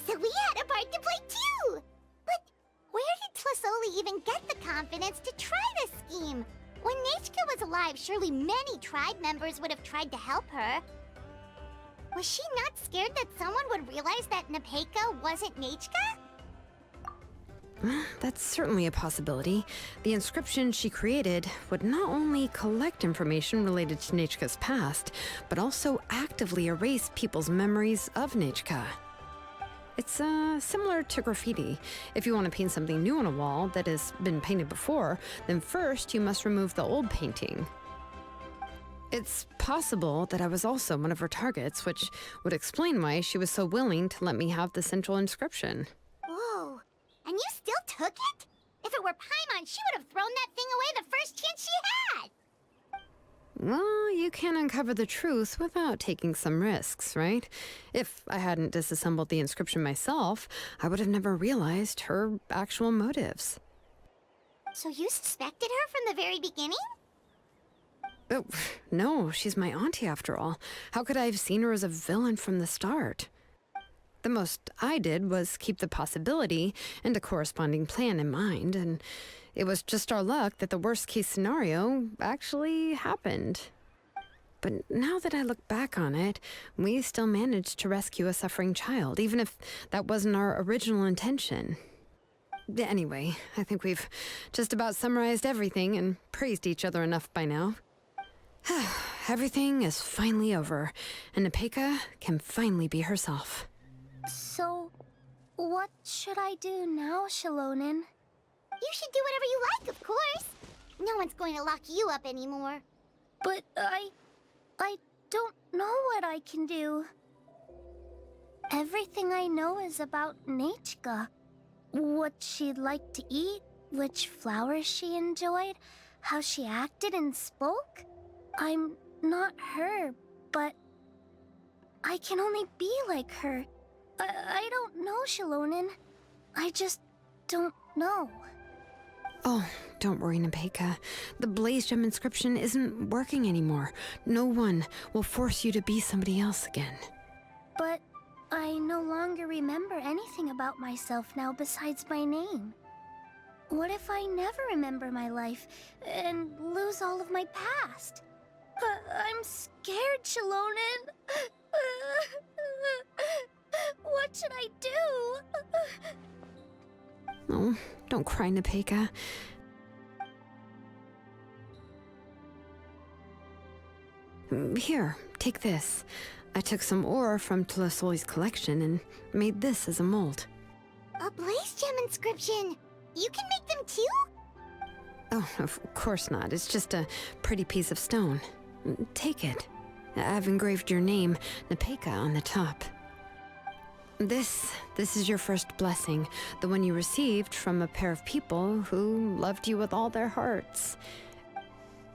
So we had a part to play too! But where did Tlisoli even get the confidence to try this scheme? When Nechka was alive, surely many tribe members would have tried to help her. Was she not scared that someone would realize that Nepeka wasn't Nechka? That's certainly a possibility. The inscription she created would not only collect information related to Nechka's past, but also actively erase people's memories of Nechka. It's similar to graffiti. If you want to paint something new on a wall that has been painted before, then first you must remove the old painting. It's possible that I was also one of her targets, which would explain why she was so willing to let me have the central inscription. Whoa. And you still took it? If it were Paimon, she would have thrown that thing away the first chance she had! Well, you can't uncover the truth without taking some risks, right? If I hadn't disassembled the inscription myself, I would have never realized her actual motives. So you suspected her from the very beginning? Oh, no, she's my auntie after all. How could I have seen her as a villain from the start? The most I did was keep the possibility and a corresponding plan in mind, and it was just our luck that the worst-case scenario actually happened. But now that I look back on it, we still managed to rescue a suffering child, even if that wasn't our original intention. Anyway, I think we've just about summarized everything and praised each other enough by now. Everything is finally over, and Nepeka can finally be herself. So, what should I do now, Shilonen? You should do whatever you like, of course. No one's going to lock you up anymore. But I don't know what I can do. Everything I know is about Nechka. What she'd like to eat, which flowers she enjoyed, how she acted and spoke. I'm not her, but I can only be like her. I don't know, Shilonen. I just don't know. Oh, don't worry, Nepeka. The Blaze Gem inscription isn't working anymore. No one will force you to be somebody else again. But I no longer remember anything about myself now besides my name. What if I never remember my life and lose all of my past? I'm scared, Shilonen. What should I do? Oh, don't cry, Nepeka. Here, take this. I took some ore from Tlisoli's collection and made this as a mold. A Blaze Gem inscription! You can make them too? Oh, of course not. It's just a pretty piece of stone. Take it. I've engraved your name, Nepeka, on the top. This is your first blessing, the one you received from a pair of people who loved you with all their hearts.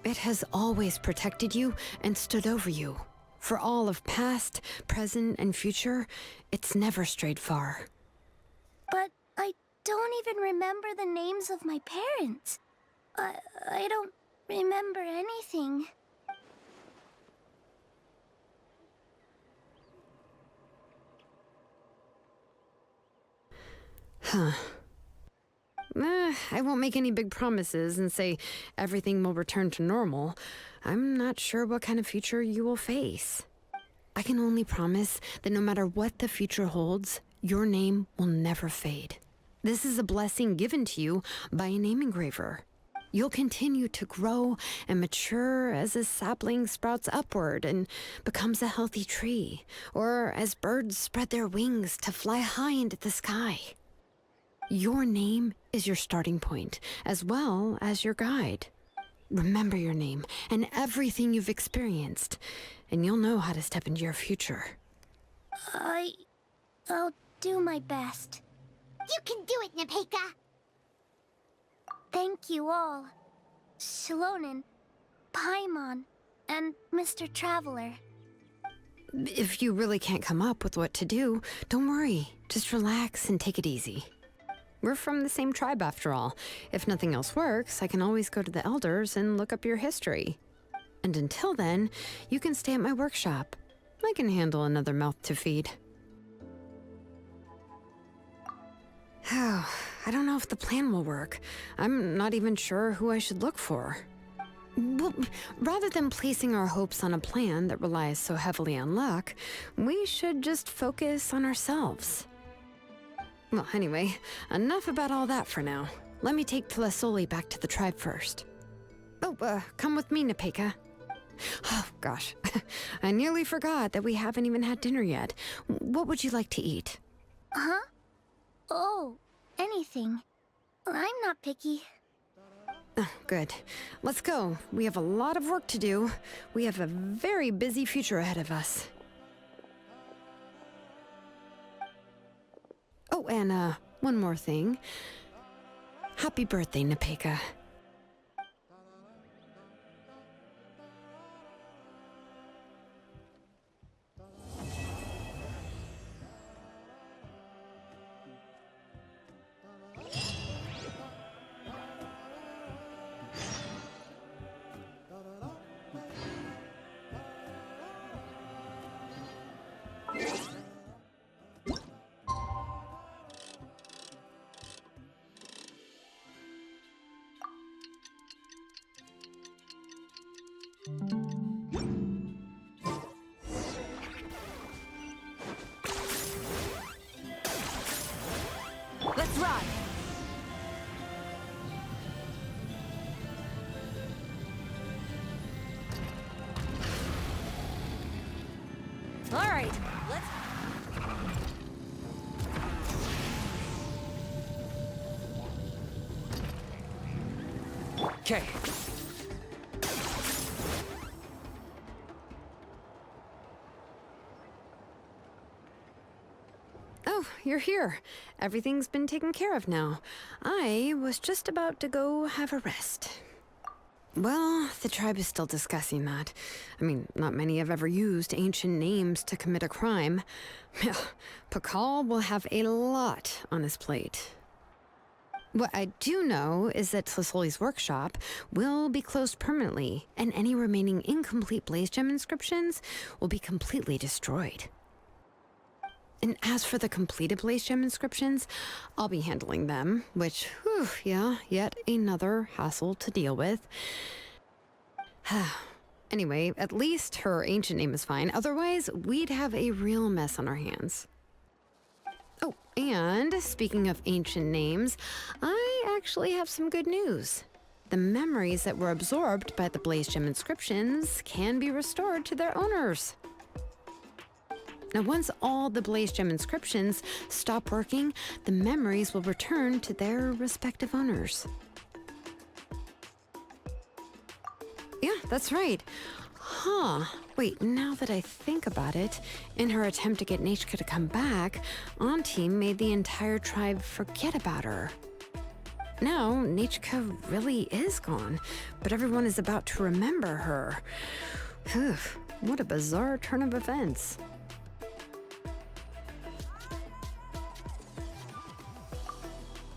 It has always protected you and stood over you. For all of past, present, and future, it's never strayed far. But I don't even remember the names of my parents. I don't remember anything. Huh. I won't make any big promises and say everything will return to normal. I'm not sure what kind of future you will face. I can only promise that no matter what the future holds, your name will never fade. This is a blessing given to you by a name engraver. You'll continue to grow and mature as a sapling sprouts upward and becomes a healthy tree, or as birds spread their wings to fly high into the sky. Your name is your starting point, as well as your guide. Remember your name and everything you've experienced, and you'll know how to step into your future. I'll do my best. You can do it, Nepeka! Thank you all. Shilonen, Paimon, and Mr. Traveler. If you really can't come up with what to do, don't worry. Just relax and take it easy. We're from the same tribe after all. If nothing else works, I can always go to the elders and look up your history. And until then, you can stay at my workshop. I can handle another mouth to feed. Oh, I don't know if the plan will work. I'm not even sure who I should look for. Well, rather than placing our hopes on a plan that relies so heavily on luck, we should just focus on ourselves. Well, anyway, enough about all that for now. Let me take Tlasoli back to the tribe first. Oh, come with me, Nepeka. Oh, gosh. I nearly forgot that we haven't even had dinner yet. What would you like to eat? Huh? Oh, anything. I'm not picky. Oh, good. Let's go. We have a lot of work to do. We have a very busy future ahead of us. Oh, and one more thing. Happy birthday, Nepeka. Let's ride! All right, let's... Okay. Oh, you're here. Everything's been taken care of now. I was just about to go have a rest. Well, the tribe is still discussing that. I mean, not many have ever used ancient names to commit a crime. Pakal will have a lot on his plate. What I do know is that Tlasoli's workshop will be closed permanently, and any remaining incomplete Blaze Gem inscriptions will be completely destroyed. And as for the completed Blaze Gem inscriptions, I'll be handling them, which, whew, yeah, yet another hassle to deal with. Anyway, at least her ancient name is fine. Otherwise, we'd have a real mess on our hands. Oh, and speaking of ancient names, I actually have some good news. The memories that were absorbed by the Blaze Gem inscriptions can be restored to their owners. Now, once all the Blaze Gem inscriptions stop working, the memories will return to their respective owners. Yeah, that's right. Huh. Wait, now that I think about it, in her attempt to get Nechka to come back, Auntie made the entire tribe forget about her. Now, Nechka really is gone, but everyone is about to remember her. Phew, what a bizarre turn of events.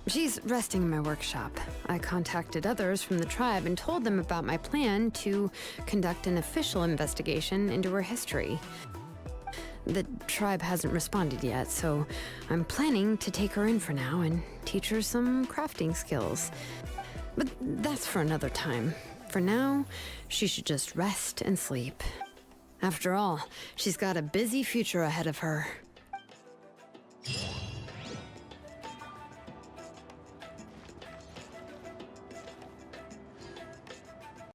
She's resting in my workshop. I contacted others from the tribe and told them about my plan to conduct an official investigation into her history. The tribe hasn't responded yet, so I'm planning to take her in for now and teach her some crafting skills. But that's for another time. For now, she should just rest and sleep. After all, she's got a busy future ahead of her.